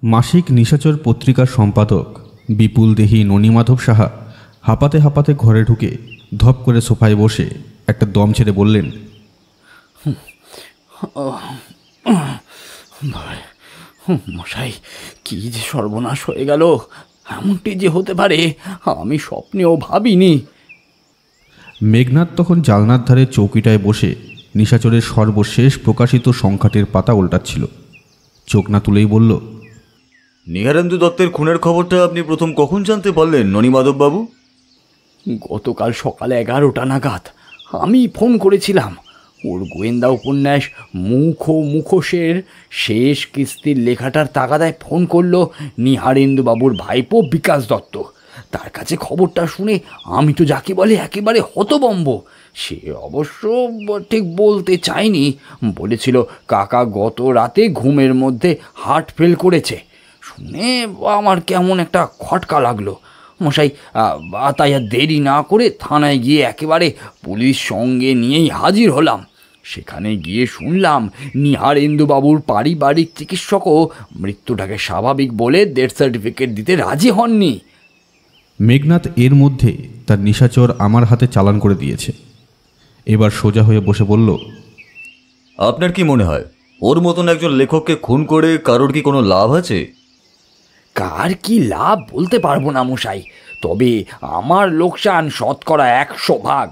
মাসিক নিশাচর পত্রিকার সম্পাদক বিপুল দেহি ননীমাধব সাহা হাঁপাতে হাঁপাতে ঘরে ঢুকে ধপ করে সোফায় বসে একটা দম ছেড়ে বললেন, মশাই, কি যে সর্বনাশ হয়ে গেল! এমনটি যে হতে পারে আমি স্বপ্নেও ভাবিনি। মেঘনাথ তখন জালনার ধারে চৌকিটায় বসে নিশাচরের সর্বশেষ প্রকাশিত সংখ্যাটির পাতা উল্টাচ্ছিল। চোখ না তুলেই বলল, নিহারেন্দু দত্তের খুনের খবরটা আপনি প্রথম কখন জানতে পারলেন ননীমাধববাবু? গতকাল সকালে 11টা নাগাদ আমি ফোন করেছিলাম। ওর গোয়েন্দা উপন্যাস মুখ ও মুখোশের শেষ কিস্তির লেখাটার তাগাদায় ফোন করলো নিহারেন্দুবাবুর ভাইপো বিকাশ দত্ত। তার কাছে খবরটা শুনে আমি তো যাকে বলে একেবারে হতবম্ব। সে অবশ্য ঠিক বলতে চায়নি, বলেছিল কাকা গত রাতে ঘুমের মধ্যে হার্ট ফেল করেছে। শুনে আমার কেমন একটা খটকা লাগলো মশাই। তাই আর দেরি না করে থানায় গিয়ে একেবারে পুলিশ সঙ্গে নিয়েই হাজির হলাম। সেখানে গিয়ে শুনলাম নিহারেন্দুবাবুর পারিবারিক চিকিৎসকও মৃত্যুটাকে স্বাভাবিক বলে ডেথ সার্টিফিকেট দিতে রাজি হননি। মেঘনাথ এর মধ্যে তার নিশাচর আমার হাতে চালান করে দিয়েছে। এবার সোজা হয়ে বসে বলল, আপনার কি মনে হয় ওর মতন একজন লেখককে খুন করে কারোর কি কোনো লাভ আছে? কার কি লাভ বলতে পারবো না মশাই, তবে আমার লোকসান শতকরা 100 ভাগ।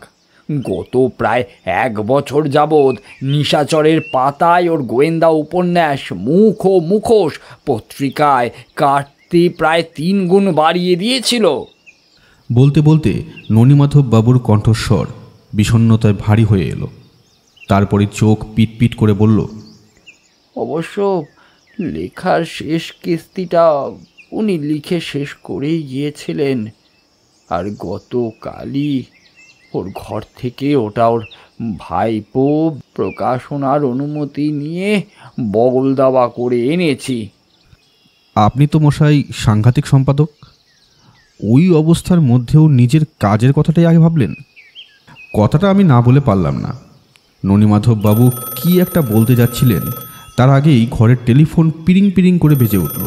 গত প্রায় 1 বছর যাবৎ নিশাচরের পাতায় ওর গোয়েন্দা উপন্যাস মুখ ও মুখোশ পত্রিকায় কাটতি প্রায় 3 গুণ বাড়িয়ে দিয়েছিল। বলতে বলতে ননীমাধব বাবুর কণ্ঠস্বর বিষণ্ণতায় ভারী হয়ে এলো। তারপরে চোখ পিটপিট করে বলল, অবশ্য লেখার শেষ কিস্তিটা উনি লিখে শেষ করেই গিয়েছিলেন, আর গতকালই ওর ঘর থেকে ওটা ওর ভাইপো প্রকাশনার অনুমতি নিয়ে বগল দাবা করে এনেছি। আপনি তো মশাই সাংঘাতিক সম্পাদক। ওই অবস্থার মধ্যেও নিজের কাজের কথাটাই আগে ভাবলেন। কথাটা আমি না বলে পারলাম না। ননীমাধব বাবু কি একটা বলতে যাচ্ছিলেন, তার আগেই ঘরের টেলিফোন পিরিং পিরিং করে বেজে উঠল।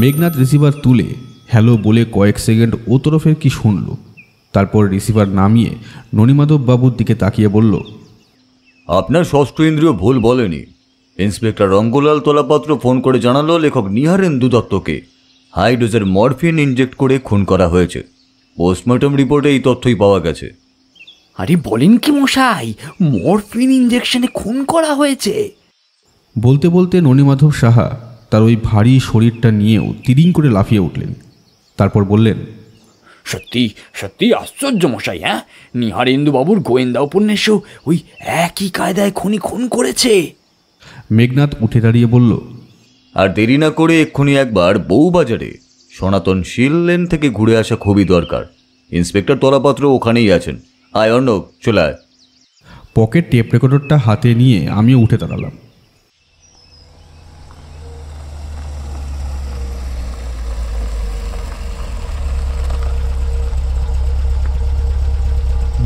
মেঘনাথ রিসিভার তুলে হ্যালো বলে কয়েক সেকেন্ড ও তরফের কি শুনল। তারপর রিসিভার নামিয়ে ননীমাধব বাবুর দিকে তাকিয়ে বলল, আপনার ষষ্ঠ ইন্দ্রিয় ভুল বলেনি। ইন্সপেক্টর রঙ্গলাল তলাপাত্র ফোন করে জানালো লেখক নিহারেন্দু দত্তকে হাই ডোজের মরফিন ইনজেক্ট করে খুন করা হয়েছে। পোস্টমর্টম রিপোর্টে এই তথ্যই পাওয়া গেছে। আরে বলেন কি মশাই, মরফিন ইনজেকশনে খুন করা হয়েছে? বলতে বলতে ননীমাধব সাহা তার ওই ভারী শরীরটা নিয়েও তিরিং করে লাফিয়ে উঠলেন। তারপর বললেন, সত্যি সত্যি আশ্চর্য মশাই। হ্যাঁ, নিহারেন্দুবাবুর গোয়েন্দা উপন্যাসেও ওই একই কায়দায় খুন করেছে। মেঘনাথ উঠে দাঁড়িয়ে বলল, আর দেরি না করে এক্ষুনি একবার বউবাজারে সনাতন শিল লেন থেকে ঘুরে আসা খুবই দরকার। ইন্সপেক্টর তলাপাত্র ওখানেই আছেন। আয় অর্ণব, চলে আয়। পকেট টেপ রেকর্ডারটা হাতে নিয়ে আমিও উঠে দাঁড়ালাম।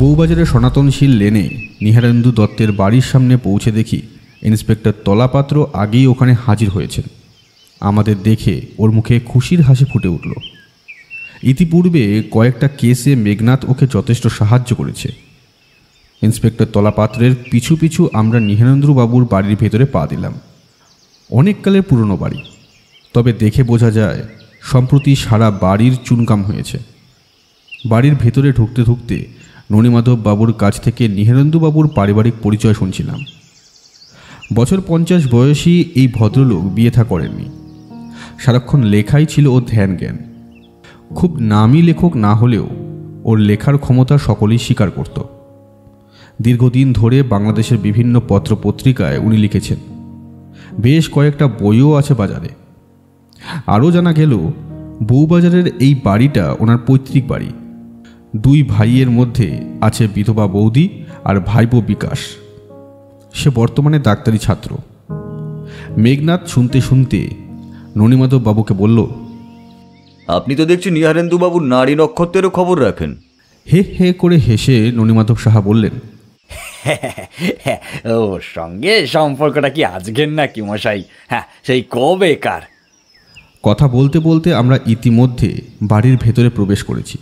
বউবাজারের সনাতনশীল লেনে নিহারেন্দু দত্তের বাড়ির সামনে পৌঁছে দেখি ইন্সপেক্টর তলাপাত্র আগেই ওখানে হাজির হয়েছেন। আমাদের দেখে ওর মুখে খুশির হাসি ফুটে উঠল। ইতিপূর্বে কয়েকটা কেসে মেঘনাথ ওকে যথেষ্ট সাহায্য করেছে। ইন্সপেক্টর তলাপাত্রের পিছু পিছু আমরা নিহারেন্দ্রবাবুর বাড়ির ভেতরে পা দিলাম। অনেককালের পুরনো বাড়ি, তবে দেখে বোঝা যায় সম্প্রতি সারা বাড়ির চুনকাম হয়েছে। বাড়ির ভেতরে ঢুকতে ঢুকতে ননীমাধব বাবুর কাছ থেকে নিহারেন্দুবাবুর পারিবারিক পরিচয় শুনছিলাম। বছর 50 বয়সী এই ভদ্রলোক বিয়ে থা করেননি। সারাক্ষণ লেখাই ছিল ওর ধ্যান জ্ঞান। খুব নামী লেখক না হলেও ওর লেখার ক্ষমতা সকলেই স্বীকার করত। দীর্ঘদিন ধরে বাংলাদেশের বিভিন্ন পত্রপত্রিকায় উনি লিখেছেন। বেশ কয়েকটা বইও আছে বাজারে। আরও জানা গেল বউবাজারের এই বাড়িটা ওনার পৈতৃক বাড়ি। 2 ভাইয়ের মধ্যে আছে বিধবা বৌদি আর ভাইপো বিকাশ। সে বর্তমানে ডাক্তারি ছাত্র। মেঘনাথ শুনতে শুনতে ননীমাধব বাবুকে বলল, আপনি তো দেখছি নিহারেন্দুবাবুর নারী নক্ষত্রেরও খবর রাখেন। হে হে করে হেসে ননীমাধব সাহা বললেন, ওর সঙ্গে সম্পর্কটা কি আজকের নাকি মশাই? হ্যাঁ, সেই কবেকার। কথা বলতে বলতে আমরা ইতিমধ্যে বাড়ির ভেতরে প্রবেশ করেছি।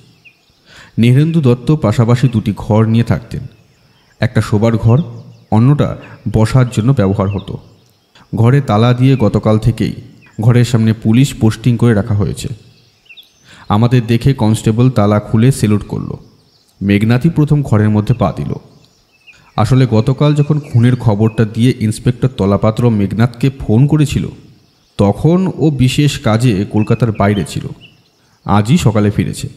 নীহারেন্দু দত্ত পাশাপাশি দুটি ঘর নিয়ে থাকতেন। একটা শোবার ঘর, অন্যটা বসার জন্য ব্যবহার হতো। ঘরে তালা দিয়ে গতকাল থেকেই ঘরের সামনে পুলিশ পোস্টিং করে রাখা হয়েছে। আমাদের দেখে কনস্টেবল তালা খুলে সেলুট করল। মেঘনাথই প্রথম ঘরের মধ্যে পা দিল। আসলে গতকাল যখন খুনের খবরটা দিয়ে ইন্সপেক্টর তলাপাত্র মেঘনাথকে ফোন করেছিল, তখন ও বিশেষ কাজে কলকাতার বাইরে ছিল। আজই সকালে ফিরেছে।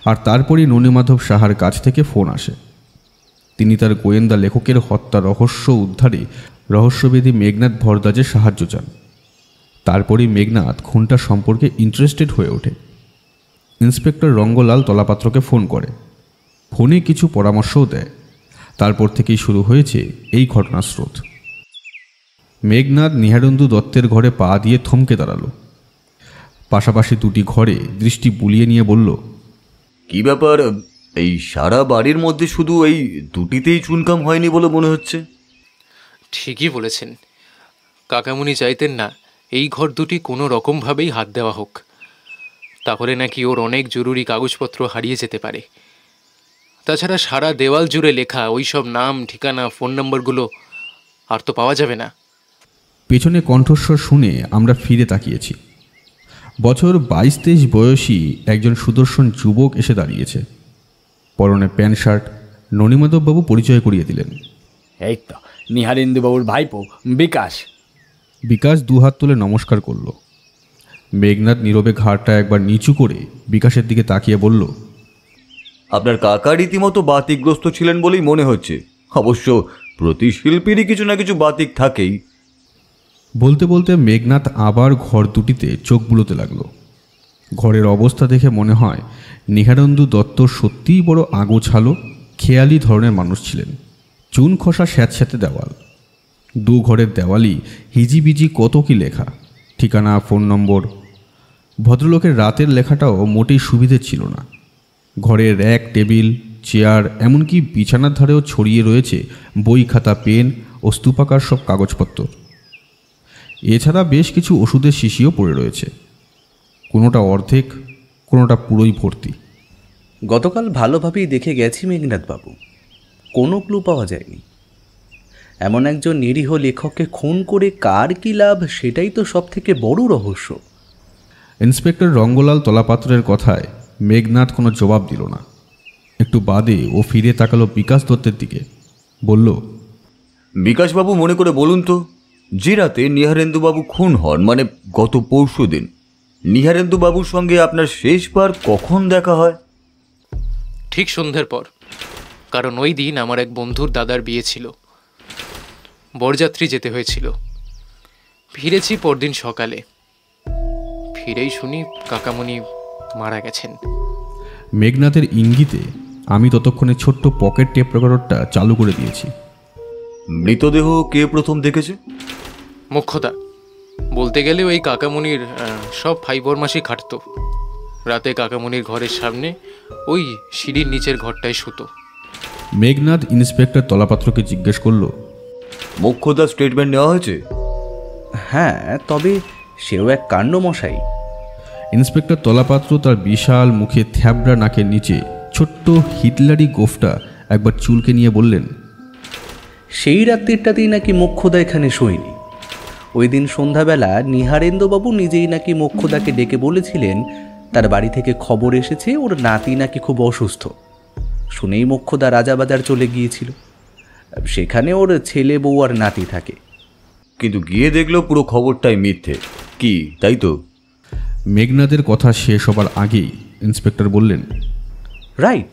আর তারপরই ননীমাধব সাহার কাছ থেকে ফোন আসে। তিনি তার গোয়েন্দা লেখকের হত্যা রহস্য উদ্ধারে রহস্যবেদী মেঘনাথ ভরদ্বাজের সাহায্য চান। তারপরই মেঘনাথ খুনটা সম্পর্কে ইন্টারেস্টেড হয়ে ওঠে। ইন্সপেক্টর রঙ্গলাল তলাপাত্রকে ফোন করে, ফোনে কিছু পরামর্শও দেয়। তারপর থেকেই শুরু হয়েছে এই ঘটনার স্রোত। মেঘনাথ নীহারেন্দু দত্তের ঘরে পা দিয়ে থমকে দাঁড়ালো। পাশাপাশি দুটি ঘরে দৃষ্টি বুলিয়ে নিয়ে বলল, কি ব্যাপার, এই সারা বাড়ির মধ্যে শুধু এই দুটিতেই চুনকাম হয়নি বলে মনে হচ্ছে? ঠিকই বলেছেন। কাকামুনি চাইতেন না এই ঘর দুটি কোনো রকমভাবেই হাত দেওয়া হোক, তাহলে নাকি ওর অনেক জরুরি কাগজপত্র হারিয়ে যেতে পারে। তাছাড়া সারা দেওয়াল জুড়ে লেখা ওই সব নাম, ঠিকানা, ফোন নম্বরগুলো আর তো পাওয়া যাবে না। পেছনে কণ্ঠস্বর শুনে আমরা ফিরে তাকিয়েছি। বছর 22-23 বয়সী একজন সুদর্শন যুবক এসে দাঁড়িয়েছে। পরনে প্যান্ট শার্ট। ননীমাধববাবু পরিচয় করিয়ে দিলেন। এই তো নীহারেন্দুবাবুর ভাইপো বিকাশ। বিকাশ দুহাত তুলে নমস্কার করল। মেঘনাথ নীরবে ঘাড়টা একবার নিচু করে বিকাশের দিকে তাকিয়ে বলল, আপনার কাকা রীতিমতো বাতিকগ্রস্ত ছিলেন বলেই মনে হচ্ছে। অবশ্য প্রতি শিল্পীরই কিছু না কিছু বাতিক থাকেই। বলতে বলতে মেঘনাথ আবার ঘর দুটিতে চোখ বুলোতে লাগলো। ঘরের অবস্থা দেখে মনে হয় নীহারেন্দু দত্ত সত্যিই বড় আগোছালো খেয়ালি ধরনের মানুষ ছিলেন। চুন খসা স্যাঁতস্যাঁতে দেওয়াল, দু ঘরের দেওয়ালই হিজিবিজি কত কি লেখা, ঠিকানা, ফোন নম্বর। ভদ্রলোকের রাতের লেখাটাও মোটেই সুবিধে ছিল না। ঘরের র্যাক, টেবিল, চেয়ার, এমনকি বিছানার ধারেও ছড়িয়ে রয়েছে বই, খাতা, পেন ও স্তূপাকার সব কাগজপত্র। এছাড়া বেশ কিছু ওষুধের শিশিও পড়ে রয়েছে, কোনোটা অর্ধেক, কোনোটা পুরোই ভর্তি। গতকাল ভালোভাবেই দেখে গেছি মেঘনাথবাবু, কোনো ক্লু পাওয়া যায়নি। এমন একজন নিরীহ লেখককে খুন করে কার কী লাভ, সেটাই তো সব থেকে বড় রহস্য। ইন্সপেক্টর রঙ্গলাল তলাপাত্রের কথায় মেঘনাথ কোনো জবাব দিল না। একটু বাদে ও ফিরে তাকালো বিকাশ দত্তের দিকে, বলল, বিকাশবাবু মনে করে বলুন তো, যে রাতে নীহারেন্দুবাবু খুন হন, মানে গত পরশু দিন, নীহারেন্দুবাবুর সঙ্গে আপনার শেষবার কখন দেখা হয়? ঠিক সন্ধ্যের পর, কারণ ওই দিন আমার এক বন্ধুর দাদার বিয়ে ছিল। বরযাত্রী যেতে হয়েছিল। ফিরেছি পরদিন সকালে। ফিরেই শুনি কাকামণি মারা গেছেন। মেঘনাথের ইঙ্গিতে আমি ততক্ষণে ছোট্ট পকেট টেপ রেকর্ডারটা চালু করে দিয়েছি। মৃতদেহ কে প্রথম দেখেছে? মোক্ষদা। বলতে গেলে ওই কাকামণির সব ভাই বরমাসি খাটত। রাতে কাকামণির ঘরের সামনে ওই সিঁড়ির নিচের ঘরটায় শুতো। মেঘনাথ ইন্সপেক্টর তলাপাত্রকে জিজ্ঞেস করল, মোক্ষদার স্টেটমেন্ট নেওয়া হয়েছে? হ্যাঁ, তবে সেও এক কাণ্ড মশাই। ইন্সপেক্টর তলাপাত্র তার বিশাল মুখে থ্যাবড়া নাকের নিচে ছোট্ট হিটলারি গোফটা একবার চুলকে নিয়ে বললেন, সেই রাত্রিটাতেই নাকি মোক্ষদা এখানে শোয়নি। ওই দিন সন্ধ্যাবেলা নীহারেন্দুবাবু নিজেই নাকি মোক্ষদাকে ডেকে বলেছিলেন তার বাড়ি থেকে খবর এসেছে ওর নাতি নাকি খুব অসুস্থ। শুনেই মোক্ষদা রাজাবাজার চলে গিয়েছিল। সেখানে ওর ছেলে, বউ আর নাতি থাকে। কিন্তু গিয়ে দেখলো পুরো খবরটাই মিথ্যে। কি তাই তো? মেঘনাথের কথা শেষ হবার আগেই ইন্সপেক্টর বললেন, রাইট,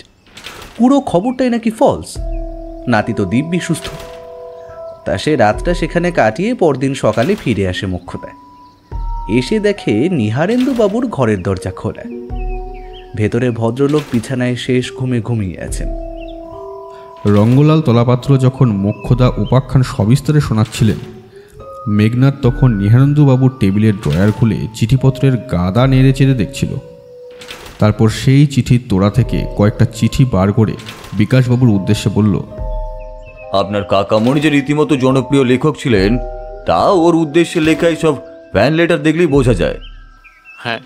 পুরো খবরটাই নাকি ফলস। নাতি তো দিব্যি সুস্থ। তা সে রাতটা সেখানে কাটিয়ে পরদিন সকালে ফিরে আসে মোক্ষদায়। এসে দেখে নীহারেন্দুবাবুর ঘরের দরজা খোলা। ভেতরে ভদ্রলোক বিছানায় শেষ ঘুমে ঘুমিয়ে আছেন। রঙ্গলাল তলাপাত্র যখন মোক্ষদা উপাখ্যান সবিস্তারে শোনাচ্ছিলেন, মেঘনাথ তখন নীহারেন্দুবাবুর টেবিলের ড্রয়ার খুলে চিঠিপত্রের গাদা নেড়ে চেড়ে দেখছিল। তারপর সেই চিঠির তোড়া থেকে কয়েকটা চিঠি বার করে বিকাশবাবুর উদ্দেশ্যে বলল, আপনার কাকামণি যে রীতিমতো জনপ্রিয় লেখক ছিলেন, তা ওর উদ্দেশ্যে লেখাই সব ফ্যান লেটার দেখলেই বোঝা যায়। হ্যাঁ,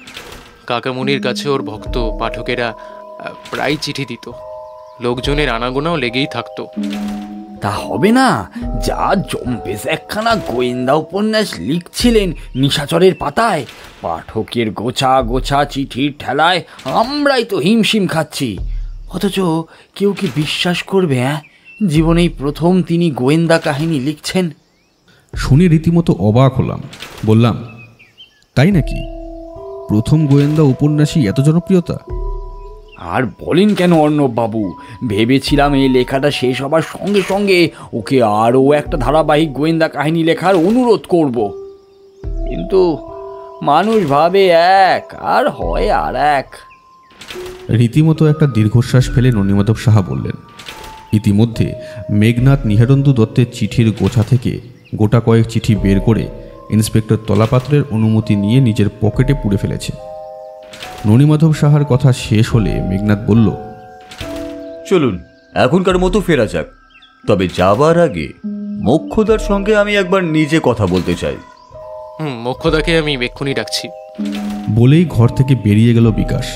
কাকামুনির কাছে ওর ভক্ত পাঠকেরা প্রায় চিঠি দিত, লোকজনের আনাগোনাও লেগেই থাকতো। তা হবে না, যা জম্পেশ একখানা গোয়েন্দা উপন্যাস লিখছিলেন নিশাচরের পাতায়, পাঠকের গোছা গোছা চিঠির ঠেলায় আমরাই তো হিমশিম খাচ্ছি। অথচ কেউ কি বিশ্বাস করবে? জীবনেই প্রথম তিনি গোয়েন্দা কাহিনী লিখছেন। শুনে রীতিমতো অবাক হলাম। বললাম, তাই নাকি? প্রথম গোয়েন্দা উপন্যাসই এত জনপ্রিয়তা? আর বলেন কেন অর্ণব বাবু, ভেবেছিলাম এই লেখাটা শেষ হবার সঙ্গে সঙ্গে ওকে আরও একটা ধারাবাহিক গোয়েন্দা কাহিনী লেখার অনুরোধ করব, কিন্তু মানুষ ভাবে এক আর হয় আর এক। রীতিমতো একটা দীর্ঘশ্বাস ফেলে ননীমাধব সাহা বললেন, ইতিমধ্যে মেঘনাথ নিহারেন্দু দত্তের চিঠির গোছা থেকে গোটা কয়েক চিঠি বের করে ইন্সপেক্টর তলাপাত্রের অনুমতি নিয়ে নিজের পকেটে পুরে ফেলেছে। ননীমাধব সাহার কথা শেষ হলে মেঘনাথ বলল, চলুন এখনকার মতো ফেরা যাক, তবে যাবার আগে মোক্ষদার সঙ্গে আমি একবার নিজে কথা বলতে চাই। মোক্ষদাকে আমি এক্ষুনি ডাকছি। বলেই ঘর থেকে বেরিয়ে গেল বিকাশ।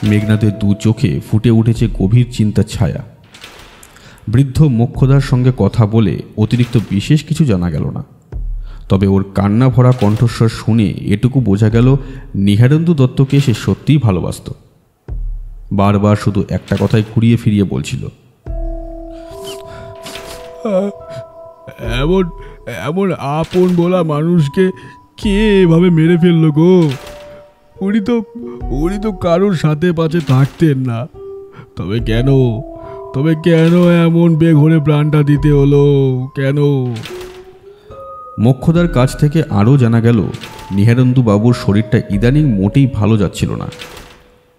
মেঘনাথের দু চোখে ফুটে উঠেছে গভীর চিন্তার ছায়া। বৃদ্ধ মোক্ষদার সঙ্গে কথা বলে অতিরিক্ত বিশেষ কিছু জানা গেল না, তবে ওর কান্না ভরা কণ্ঠস্বর শুনে এটুকু বোঝা গেল নিহারেন্দু দত্তকে সে সত্যিই ভালোবাসত। বারবার শুধু একটা কথাই ঘুরিয়ে ফিরিয়ে বলছিল, এমন এমন আপন বলা মানুষকে কে এভাবে মেরে ফেললো গো? উনি তো কারোর সাথে পাশে থাকতেন না, তবে কেন এমন বেঘরে প্রাণটা দিতে হলো কেন? মোক্ষদার কাছ থেকে আরও জানা গেল নিহারেন্দু বাবুর শরীরটা ইদানিং মোটেই ভালো যাচ্ছিল না।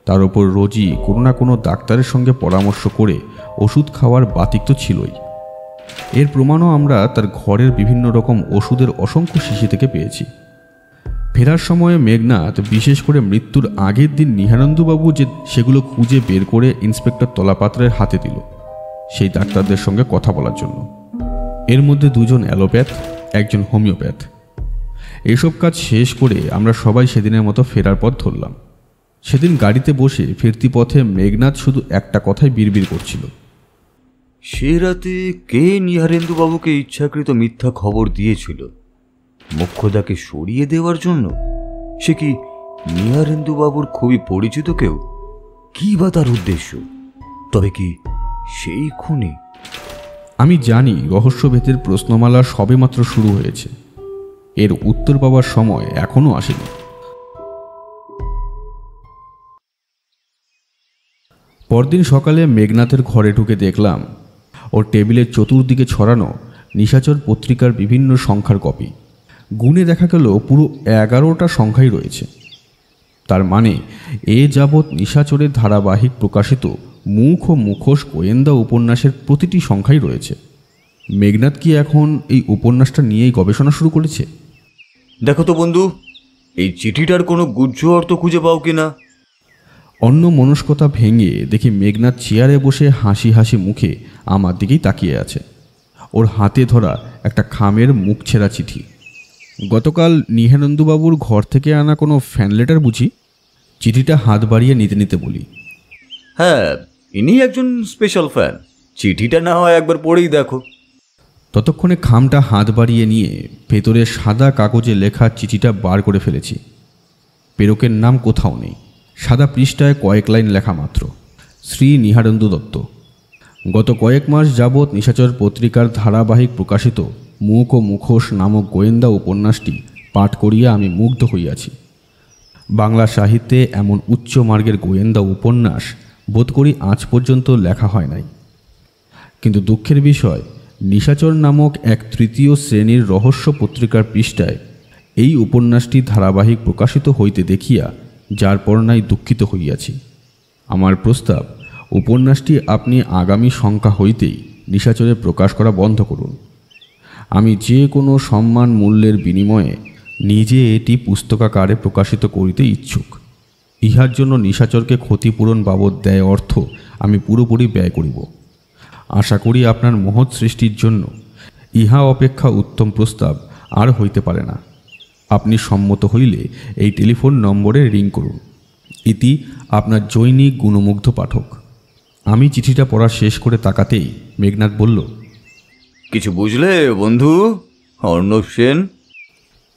তার ওপর রোজই কোনো না কোনো ডাক্তারের সঙ্গে পরামর্শ করে ওষুধ খাওয়ার বাতিক তো ছিলই। এর প্রমাণও আমরা তার ঘরের বিভিন্ন রকম ওষুধের অসংখ্য শিশি থেকে পেয়েছি। ফেরার সময়ে মেঘনাথ বিশেষ করে মৃত্যুর আগের দিন নিহারেন্দুবাবু যে সেগুলো খুঁজে বের করে ইন্সপেক্টর তলাপাত্রের হাতে দিল সেই ডাক্তারদের সঙ্গে কথা বলার জন্য। এর মধ্যে দুজন অ্যালোপ্যাথ, একজন হোমিওপ্যাথ। এসব কাজ শেষ করে আমরা সবাই সেদিনের মতো ফেরার পথ ধরলাম। সেদিন গাড়িতে বসে ফিরতি পথে মেঘনাথ শুধু একটা কথাই বিড়বিড় করছিল, সে রাতে কে নিহারেন্দু বাবুকে ইচ্ছাকৃত মিথ্যা খবর দিয়েছিল মোক্ষদাকে সরিয়ে দেওয়ার জন্য? সে কি নিহারেন্দু বাবুর খুবই পরিচিত কেউ? কি বা তার উদ্দেশ্য? তবে কি সেই খুনি? আমি জানি রহস্যভেদের প্রশ্নমালা সবেমাত্র শুরু হয়েছে, এর উত্তর পাওয়ার সময় এখনো আসেনি। পরদিন সকালে মেঘনাথের ঘরে ঢুকে দেখলাম ওর টেবিলের চতুর্দিকে ছড়ানো নিশাচর পত্রিকার বিভিন্ন সংখ্যার কপি। গুণে দেখা গেল পুরো 11টা সংখ্যাই রয়েছে। তার মানে এ যাবৎ নিশাচরের ধারাবাহিক প্রকাশিত মুখ ও মুখোশ গোয়েন্দা উপন্যাসের প্রতিটি সংখ্যাই রয়েছে। মেঘনাথ কি এখন এই উপন্যাসটা নিয়েই গবেষণা শুরু করেছে? দেখো তো বন্ধু, এই চিঠিটার কোনো গুহ্য অর্থ খুঁজে পাও কিনা? অন্য মনস্কতা ভেঙে দেখি মেঘনাথ চেয়ারে বসে হাসি হাসি মুখে আমার দিকেই তাকিয়ে আছে। ওর হাতে ধরা একটা খামের মুখ ছেঁড়া চিঠি। গতকাল নিহারেন্দুবাবুর ঘর থেকে আনা কোনো ফ্যান লেটার বুঝি? চিঠিটা হাত বাড়িয়ে নিতে নিতে বলি, হ্যাঁ, ইনি একজন স্পেশাল ফ্যান। চিঠিটা না হয় একবার পড়েই দেখো। ততক্ষণে খামটা হাত বাড়িয়ে নিয়ে ভেতরে সাদা কাগজে লেখা চিঠিটা বার করে ফেলেছি। প্রেরকের নাম কোথাও নেই, সাদা পৃষ্ঠায় কয়েক লাইন লেখা মাত্র, শ্রী নিহারেন্দু দত্ত। গত কয়েক মাস যাবৎ নিশাচর পত্রিকার ধারাবাহিক প্রকাশিত মুখ ও মুখোশ নামক গোয়েন্দা উপন্যাসটি পাঠ করিয়া আমি মুগ্ধ হইয়াছি। বাংলা সাহিত্যে এমন উচ্চ মার্গের গোয়েন্দা উপন্যাস বোধ করি আজ পর্যন্ত লেখা হয় নাই। কিন্তু দুঃখের বিষয়, নিশাচর নামক এক তৃতীয় শ্রেণীর রহস্য পত্রিকার পৃষ্ঠায় এই উপন্যাসটি ধারাবাহিক প্রকাশিত হইতে দেখিয়া যার পরনাই দুঃখিত হইয়াছি। আমার প্রস্তাব, উপন্যাসটি আপনি আগামী সংখ্যা হইতেই নিশাচরে প্রকাশ করা বন্ধ করুন। আমি যে কোনো সম্মান মূল্যের বিনিময়ে নিজে এটি পুস্তকাকারে প্রকাশিত করিতে ইচ্ছুক। ইহার জন্য নিশাচরকে ক্ষতিপূরণ বাবদ দেয় অর্থ আমি পুরোপুরি ব্যয় করিব। আশা করি আপনার মহৎ সৃষ্টির জন্য ইহা অপেক্ষা উত্তম প্রস্তাব আর হইতে পারে না। আপনি সম্মত হইলে এই টেলিফোন নম্বরে রিং করুন। ইতি আপনার জৈনিক গুণমুগ্ধ পাঠক। আমি চিঠিটা পড়া শেষ করে তাকাতেই মেঘনাথ বলল, কিছু বুঝলে বন্ধু অর্ণব সেন?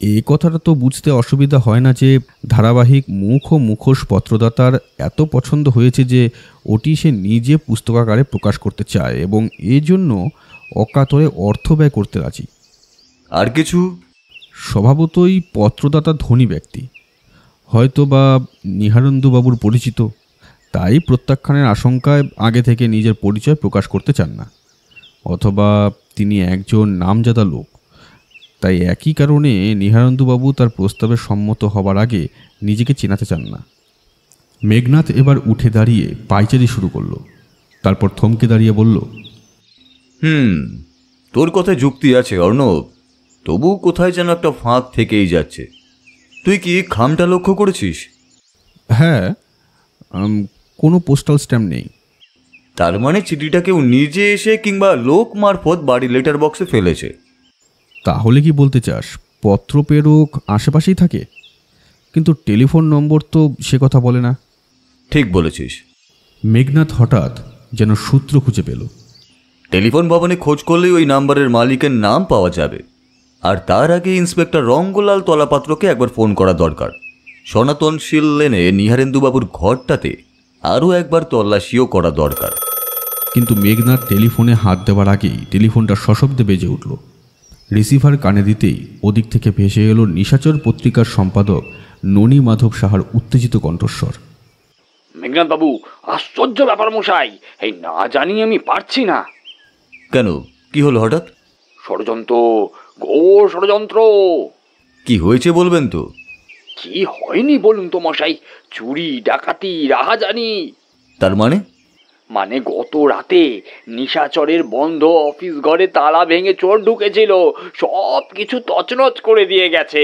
এই কথাটা তো বুঝতে অসুবিধা হয় না যে ধারাবাহিক মুখ ও মুখোশ পত্রদাতার এত পছন্দ হয়েছে যে ওটি সে নিজে পুস্তকাকারে প্রকাশ করতে চায় এবং এজন্য অকাতরে অর্থ ব্যয় করতে রাজি। আর কিছু? স্বভাবতই পত্রদাতা ধনী ব্যক্তি, হয়তো বা নিহারেন্দুবাবুর পরিচিত, তাই প্রত্যাখ্যানের আশঙ্কায় আগে থেকে নিজের পরিচয় প্রকাশ করতে চান না, অথবা তিনি একজন নামজাদা লোক, তাই একই কারণে নিহারেন্দুবাবু তার প্রস্তাবে সম্মত হবার আগে নিজেকে চেনাতে চান না। মেঘনাথ এবার উঠে দাঁড়িয়ে পায়চারি শুরু করলো, তারপর থমকে দাঁড়িয়ে বলল, তোর কথায় যুক্তি আছে অর্ণব, তবু কোথায় যেন একটা ফাঁক থেকেই যাচ্ছে। তুই কি খামটা লক্ষ্য করেছিস? হ্যাঁ, কোনো পোস্টাল স্ট্যাম্প নেই। তার মানে চিঠিটা কেউ নিজে এসে কিংবা লোক মারফত বাড়ির লেটার বক্সে ফেলেছে। তাহলে কি বলতে চাস পত্র প্রেরক আশেপাশেই থাকে, কিন্তু টেলিফোন নম্বর তো সে কথা বলে না? ঠিক বলেছিস। মেঘনাথ হঠাৎ যেন সূত্র খুঁজে পেল। টেলিফোন ভবনে খোঁজ করলেই ওই নাম্বারের মালিকের নাম পাওয়া যাবে, আর তার আগে ইন্সপেক্টর রঙ্গলাল তলাপাত্রকে একবার ফোন করা দরকার। সনাতনশীল লেনে নিহারেন্দুবাবুর ঘরটাতে আরও একবার তল্লাশিও করা দরকার। কিন্তু মেঘনাথ টেলিফোনে হাত দেওয়ার আগেই টেলিফোনটা সশব্দে বেজে উঠল। রিসিভার কানে দিতেই ওদিক থেকে ভেসে এলো নিশাচর পত্রিকার সম্পাদক ননী মাধব সাহার উত্তেজিত কণ্ঠস্বর। মেঘনাথ বাবু, আশ্চর্য ব্যাপার মশাই, এই না জানি আমি পারছি না। কেন, কি হলো হঠাৎ? ষড়যন্ত্র, ঘোর ষড়যন্ত্র। কি হয়েছে বলবেন তো? কি হয়নি বলুন তো মশাই? চুরি, ডাকাতি, রাহাজানি। তার মানে? মানে গত রাতে নিশাচরের বন্ধ অফিস ঘরে তালা ভেঙে চোর ঢুকেছিল, সব কিছু তছনছ করে দিয়ে গেছে।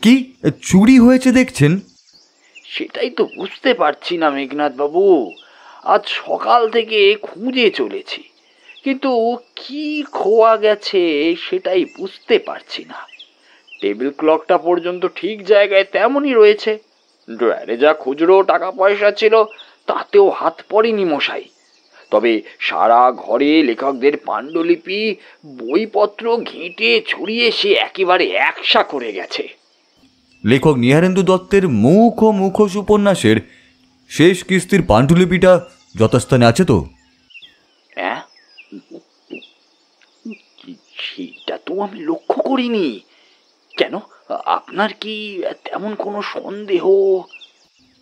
কি চুরি হয়েছে দেখছেন? সেটাই তো বুঝতে পারছি না মেঘনাথ বাবু। আজ সকাল থেকে খুঁজে চলেছি, কিন্তু কি খোয়া গেছে সেটাই বুঝতে পারছি না। টেবিল ক্লকটা পর্যন্ত ঠিক জায়গায় তেমনই রয়েছে, ড্রয়ারে যা খুচরো টাকা পয়সা ছিল তাতেও হাত পড়েনি মশাই। তবে সারা ঘরে লেখকদের পাণ্ডুলিপি, বইপত্র ঘেঁটে ছড়িয়ে সে একেবারে একসা করে গেছে। লেখক নিহারেন্দু দত্তের মুখ ও মুখোশ উপন্যাসের শেষ কিস্তির পাণ্ডুলিপিটা যথাস্থানে আছে তো? হ্যাঁ, সেটা তো আমি লক্ষ্য করিনি। কেন, আপনার কি তেমন কোনো সন্দেহ?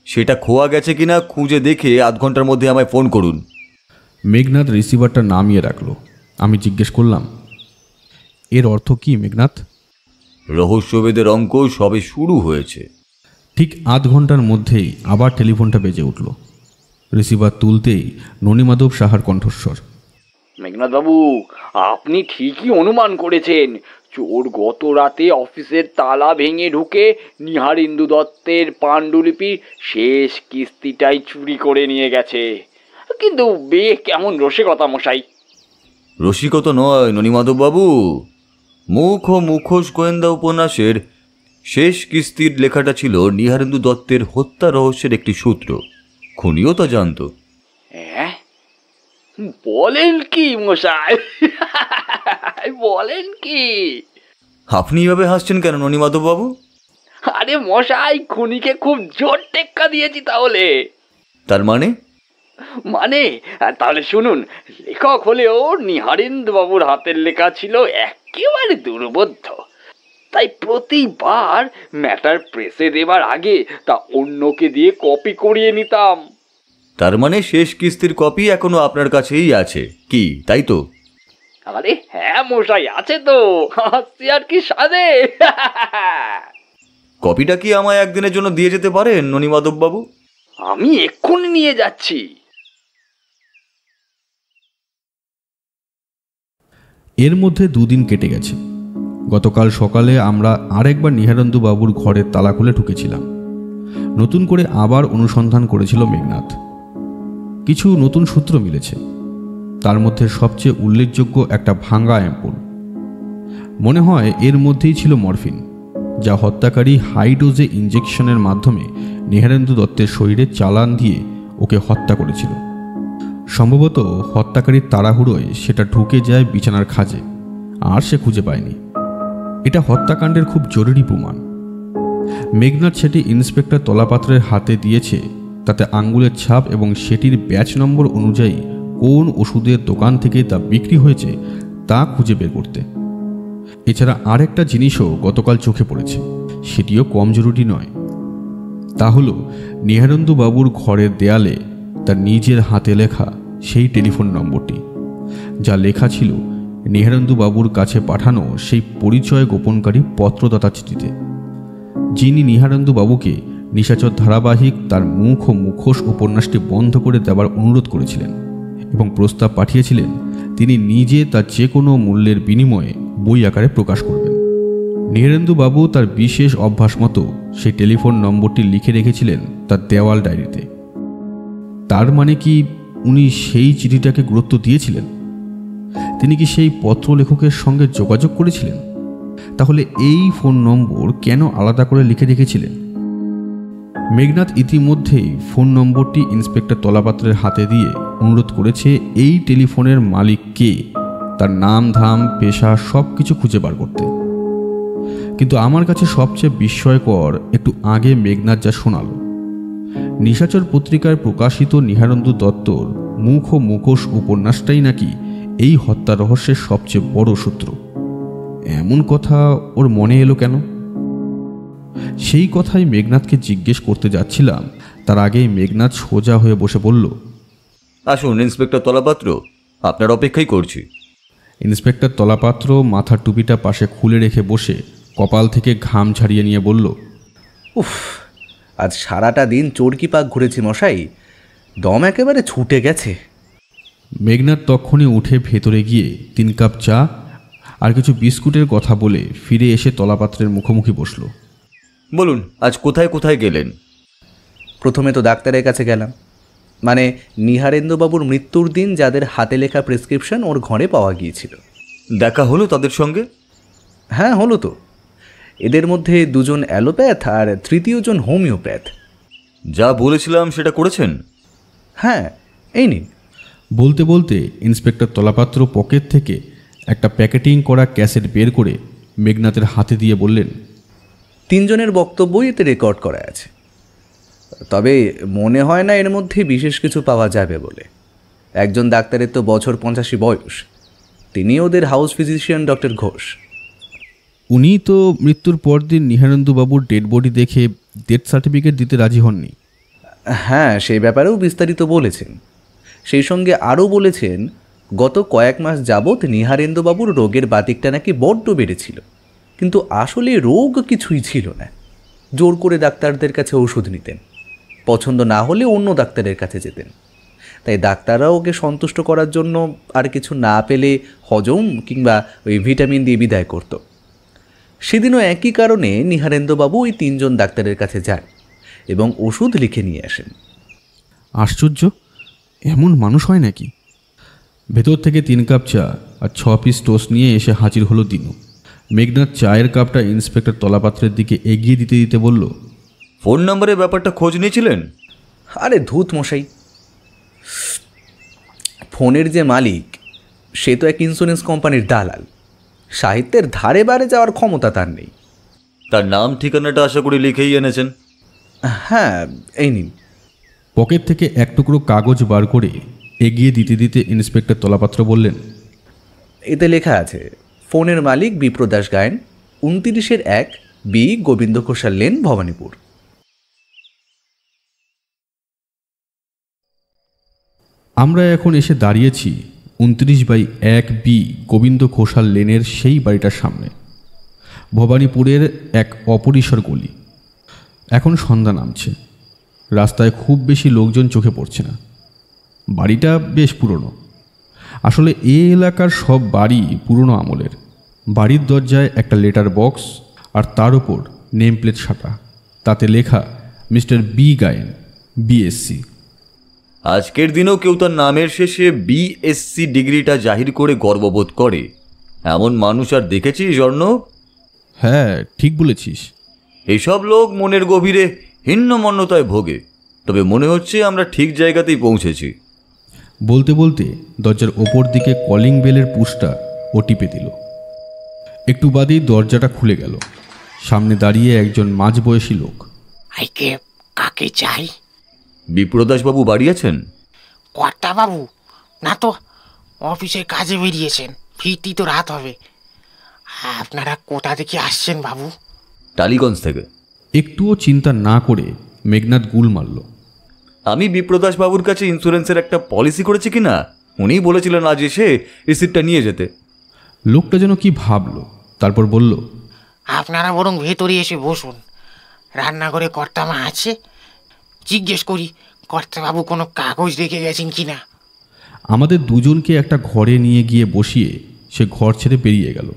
সেটা খোয়া গেছে কিনা খুঁজে দেখে আধ ঘন্টার মধ্যে আমায় ফোন করুন। মেঘনাথ রিসিভারটা নামিয়ে রাখলো। আমি জিজ্ঞেস করলাম, এর অর্থ কি মেঘনাথ? রহস্যভেদের অঙ্ক সবে শুরু হয়েছে। ঠিক আধ ঘন্টার মধ্যেই আবার টেলিফোনটা বেজে উঠল। রিসিভার তুলতেই ননীমাধব সাহার কণ্ঠস্বর। মেঘনাথ বাবু, আপনি ঠিকই অনুমান করেছেন। চোর গত রাতে অফিসের তালা ভেঙে ঢুকে নিহারেন্দু দত্তের পাণ্ডুলিপির শেষ কিস্তিটাই চুরি করে নিয়ে গেছে। কিন্তু কেমন রসিকতা মশাই! রসিকতা নয় ননীমাধব বাবু, মুখ ও মুখোশ গোয়েন্দা উপন্যাসের শেষ কিস্তির লেখাটা ছিল নিহারেন্দু দত্তের হত্যা রহস্যের একটি সূত্র। খুনিও তা জানত। হ্যাঁ, বলেন কি মশাই? বলেন কি? আপনি এভাবে হাসছেন কেন ননীমাধব বাবু? আরে মশাই, খুনিকে খুব জোর টেক্কা দিয়েছি। তাহলে তার মানে? তাহলে শুনুন, লেখক হলেও নিহারেন্দু বাবুর হাতের লেখা ছিল একেবারে দুর্বোধ্য। তাই প্রতিবার ম্যাটার প্রেসে দেবার আগে তা অন্যকে দিয়ে কপি করিয়ে নিতাম। তার মানে শেষ কিস্তির কপি এখনো আপনার কাছেই আছে কি, তাই তো? আরে হ্যাঁ মশাই, আছে তো। হাসছি আর কি সাধে। কপিটা কি আমায় একদিনের জন্য দিয়ে যেতে পারেন ননীমাধব বাবু? আমি এক্ষুনি নিয়ে যাচ্ছি। এর মধ্যে দুদিন কেটে গেছে। গতকাল সকালে আমরা আরেকবার নিহারেন্দু বাবুর ঘরের তালা খুলে ঢুকেছিলাম। নতুন করে আবার অনুসন্ধান করেছিল মেঘনাথ। কিছু নতুন সূত্র মিলেছে, তার মধ্যে সবচেয়ে উল্লেখযোগ্য একটা ভাঙা অ্যাম্পুল। মনে হয় এর মধ্যেই ছিল মরফিন, যা হত্যাকারী হাই ডোজে ইঞ্জেকশনের মাধ্যমে নিহারেন্দু দত্তের শরীরে চালান দিয়ে ওকে হত্যা করেছিল। সম্ভবত হত্যাকারীর তাড়াহুড়োয় সেটা ঢুকে যায় বিছানার খাঁজে, আর সে খুঁজে পায়নি। এটা হত্যাকাণ্ডের খুব জরুরি প্রমাণ। মেঘনাথ সেটি ইন্সপেক্টর তলাপাত্রের হাতে দিয়েছে তাতে আঙ্গুলের ছাপ এবং সেটির ব্যাচ নম্বর অনুযায়ী কোন ওষুধের দোকান থেকে তা বিক্রি হয়েছে তা খুঁজে বের করতে। এছাড়া আরেকটা জিনিসও গতকাল চোখে পড়েছে, সেটিও কম জরুরি নয়। তা হলো নিহারেন্দু বাবুর ঘরের দেয়ালে তার নিজের হাতে লেখা সেই টেলিফোন নম্বরটি, যা লেখা ছিল নিহারেন্দু বাবুর কাছে পাঠানো সেই পরিচয় গোপনকারী পত্রদাতা চিঠিতে, যিনি নিহারেন্দু বাবুকে নিশাচর ধারাবাহিক তার মুখ ও মুখোশ উপন্যাসটি বন্ধ করে দেওয়ার অনুরোধ করেছিলেন এবং প্রস্তাব পাঠিয়েছিলেন তিনি নিজে তার যে কোনো মূল্যের বিনিময়ে বই আকারে প্রকাশ করবেন। নিহারেন্দু বাবু তার বিশেষ অভ্যাস মতো সেই টেলিফোন নম্বরটি লিখে রেখেছিলেন তার দেওয়াল ডায়েরিতে। তার মানে কি উনি সেই চিঠিটাকে গুরুত্ব দিয়েছিলেন? তিনি কি সেই পত্র লেখকের সঙ্গে যোগাযোগ করেছিলেন? তাহলে এই ফোন নম্বর কেন আলাদা করে লিখে রেখেছিলেন? মেঘনাথ ইতিমধ্যেই ফোন নম্বরটি ইন্সপেক্টর তলাপাত্রের হাতে দিয়ে অনুরোধ করেছে এই টেলিফোনের মালিক কে, তার নাম ধাম পেশা সব কিছু খুঁজে বার করতে। কিন্তু আমার কাছে সবচেয়ে বিস্ময়কর একটু আগে মেঘনাথ যা শোনাল, নিশাচর পত্রিকায় প্রকাশিত নিহারেন্দু দত্তর মুখ ও মুখোশ উপন্যাসটাই নাকি এই হত্যা রহস্যের সবচেয়ে বড় সূত্র। এমন কথা ওর মনে এলো কেন? সেই কথাই মেঘনাথকে জিজ্ঞেস করতে যাচ্ছিলাম, তার আগেই মেঘনাথ সোজা হয়ে বসে বলল, আসুন ইন্সপেক্টর তলাপাত্র, আপনার অপেক্ষাই করছি। ইন্সপেক্টর তলাপাত্র মাথার টুপিটা পাশে খুলে রেখে বসে কপাল থেকে ঘাম ঝাড়িয়ে নিয়ে বলল, উফ, আজ সারাটা দিন চরকি পাক ঘুরেছি মশাই, দম একেবারে ছুটে গেছে। মেঘনাথ তখনই উঠে ভেতরে গিয়ে 3 কাপ চা আর কিছু বিস্কুটের কথা বলে ফিরে এসে তলাপাত্রের মুখোমুখি বসল। বলুন, আজ কোথায় কোথায় গেলেন? প্রথমে তো ডাক্তারের কাছে গেলাম, মানে নিহারেন্দুবাবুর মৃত্যুর দিন যাদের হাতে লেখা প্রেসক্রিপশন ওর ঘরে পাওয়া গিয়েছিল। দেখা হলো তাদের সঙ্গে? হ্যাঁ হলো তো। এদের মধ্যে 2 জন অ্যালোপ্যাথ আর 3য় জন হোমিওপ্যাথ। যা বলেছিলাম সেটা করেছেন? হ্যাঁ, এই নিন। বলতে বলতে ইন্সপেক্টর তলাপাত্র পকেট থেকে একটা প্যাকেটিং করা ক্যাসেট বের করে মেঘনাথের হাতে দিয়ে বললেন, 3 জনের বক্তব্যই এতে রেকর্ড করা আছে, তবে মনে হয় না এর মধ্যে বিশেষ কিছু পাওয়া যাবে বলে। একজন ডাক্তারের তো বছর 85 বয়স, তিনি ওদের হাউস ফিজিশিয়ান ডক্টর ঘোষ। উনি তো মৃত্যুর পর দিন নিহারেন্দু বাবুর ডেড বডি দেখে ডেথ সার্টিফিকেট দিতে রাজি হননি। হ্যাঁ, সেই ব্যাপারেও বিস্তারিত বলেছেন। সেই সঙ্গে আরও বলেছেন গত কয়েক মাস যাবৎ নিহারেন্দুবাবুর রোগের বাতিকটা নাকি বড্ড বেড়েছিল, কিন্তু আসলে রোগ কিছুই ছিল না। জোর করে ডাক্তারদের কাছে ওষুধ নিতেন, পছন্দ না হলে অন্য ডাক্তারের কাছে যেতেন। তাই ডাক্তাররাও ওকে সন্তুষ্ট করার জন্য আর কিছু না পেলে হজম কিংবা ওই ভিটামিন দিয়ে বিদায় করত। সেদিনও একই কারণে নিহারেন্দুবাবু ওই 3 জন ডাক্তারের কাছে যান এবং ওষুধ লিখে নিয়ে আসেন। আশ্চর্য, এমন মানুষ হয় নাকি? ভেতর থেকে 3 কাপ চা আর 6 পিস টোস্ট নিয়ে এসে হাজির হলো দিনু। মেঘনাথ চায়ের কাপটা ইন্সপেক্টর তলাপাত্রের দিকে এগিয়ে দিতে দিতে বলল, ফোন নম্বরের ব্যাপারটা খোঁজ নিয়েছিলেন? আরে ধূত মশাই, ফোনের যে মালিক সে তো এক ইন্স্যুরেন্স কোম্পানির দালাল, সাহিত্যের ধারে বারে যাওয়ার ক্ষমতা তার নেই। তার নাম ঠিকানাটা আশা করি লিখেই এনেছেন? হ্যাঁ, এই নিন। পকেট থেকে এক টুকরো কাগজ বার করে এগিয়ে দিতে দিতে ইন্সপেক্টর তলাপাত্র বললেন, এতে লেখা আছে ফোনের মালিক বিপ্রদাস গায়েন, 29-1 বি গোবিন্দ ঘোষাল লেন, ভবানীপুর। আমরা এখন এসে দাঁড়িয়েছি 29/1 বি গোবিন্দ ঘোষাল লেনের সেই বাড়িটার সামনে। ভবানীপুরের এক অপরিসর গলি। এখন সন্ধ্যা নামছে, রাস্তায় খুব বেশি লোকজন চোখে পড়ছে না। বাড়িটা বেশ পুরনো। আসলে এই এলাকার সব বাড়ি পুরনো আমলের। বাড়ির দরজায় একটা লেটার বক্স আর তার উপর নেম প্লেট সাটা, তাতে লেখা মিস্টার বি গায়েন, বিএসসি। আজকের দিনেও কেউ তার নামের শেষে বিএসসি ডিগ্রিটা জাহির করে গর্ববোধ করে, এমন মানুষ আর দেখেছি জর্ণ? হ্যাঁ, ঠিক বলেছিস। এসব লোক মনের গভীরে হীনমন্যতায় ভোগে, তবে মনে হচ্ছে আমরা ঠিক জায়গাতেই পৌঁছেছি। বলতে বলতে দরজার ওপর দিকে কলিং বেলের পুশটা ও টিপে দিল। একটু বাদেই দরজাটা খুলে গেল। সামনে দাঁড়িয়ে একজন মাঝবয়সী লোক। আইকে কাকে চাই? বিপ্রদাসবাবু বাড়ি আছেন? কর্তা বাবু না তো, অফিসের কাজে বেরিয়েছেন, ফিরতি তো রাত হবে। আপনারা কোথা থেকে আসছেন বাবু? টালিগঞ্জ থেকে। একটুও চিন্তা না করে মেঘনাদ গুল মারল। আমি বিপ্রদাসবাবুর কাছে ইন্স্যুরেন্সের একটা পলিসি করেছি কিনা উনিই বলেছিলেন আজ এসে রিসিপ্টটা নিয়ে যেতে। লোকটা যেন কি ভাবল, তারপর বলল, আপনারা বরং ভেতরে এসে বসুন, রান্নাঘরে কর্তামা আছে, জিজ্ঞেস করি কর্তাবাবু কোনো কাগজ রেখে গেছেন কিনা। আমাদের দুজনকে একটা ঘরে নিয়ে গিয়ে বসিয়ে সে ঘর ছেড়ে বেরিয়ে গেল।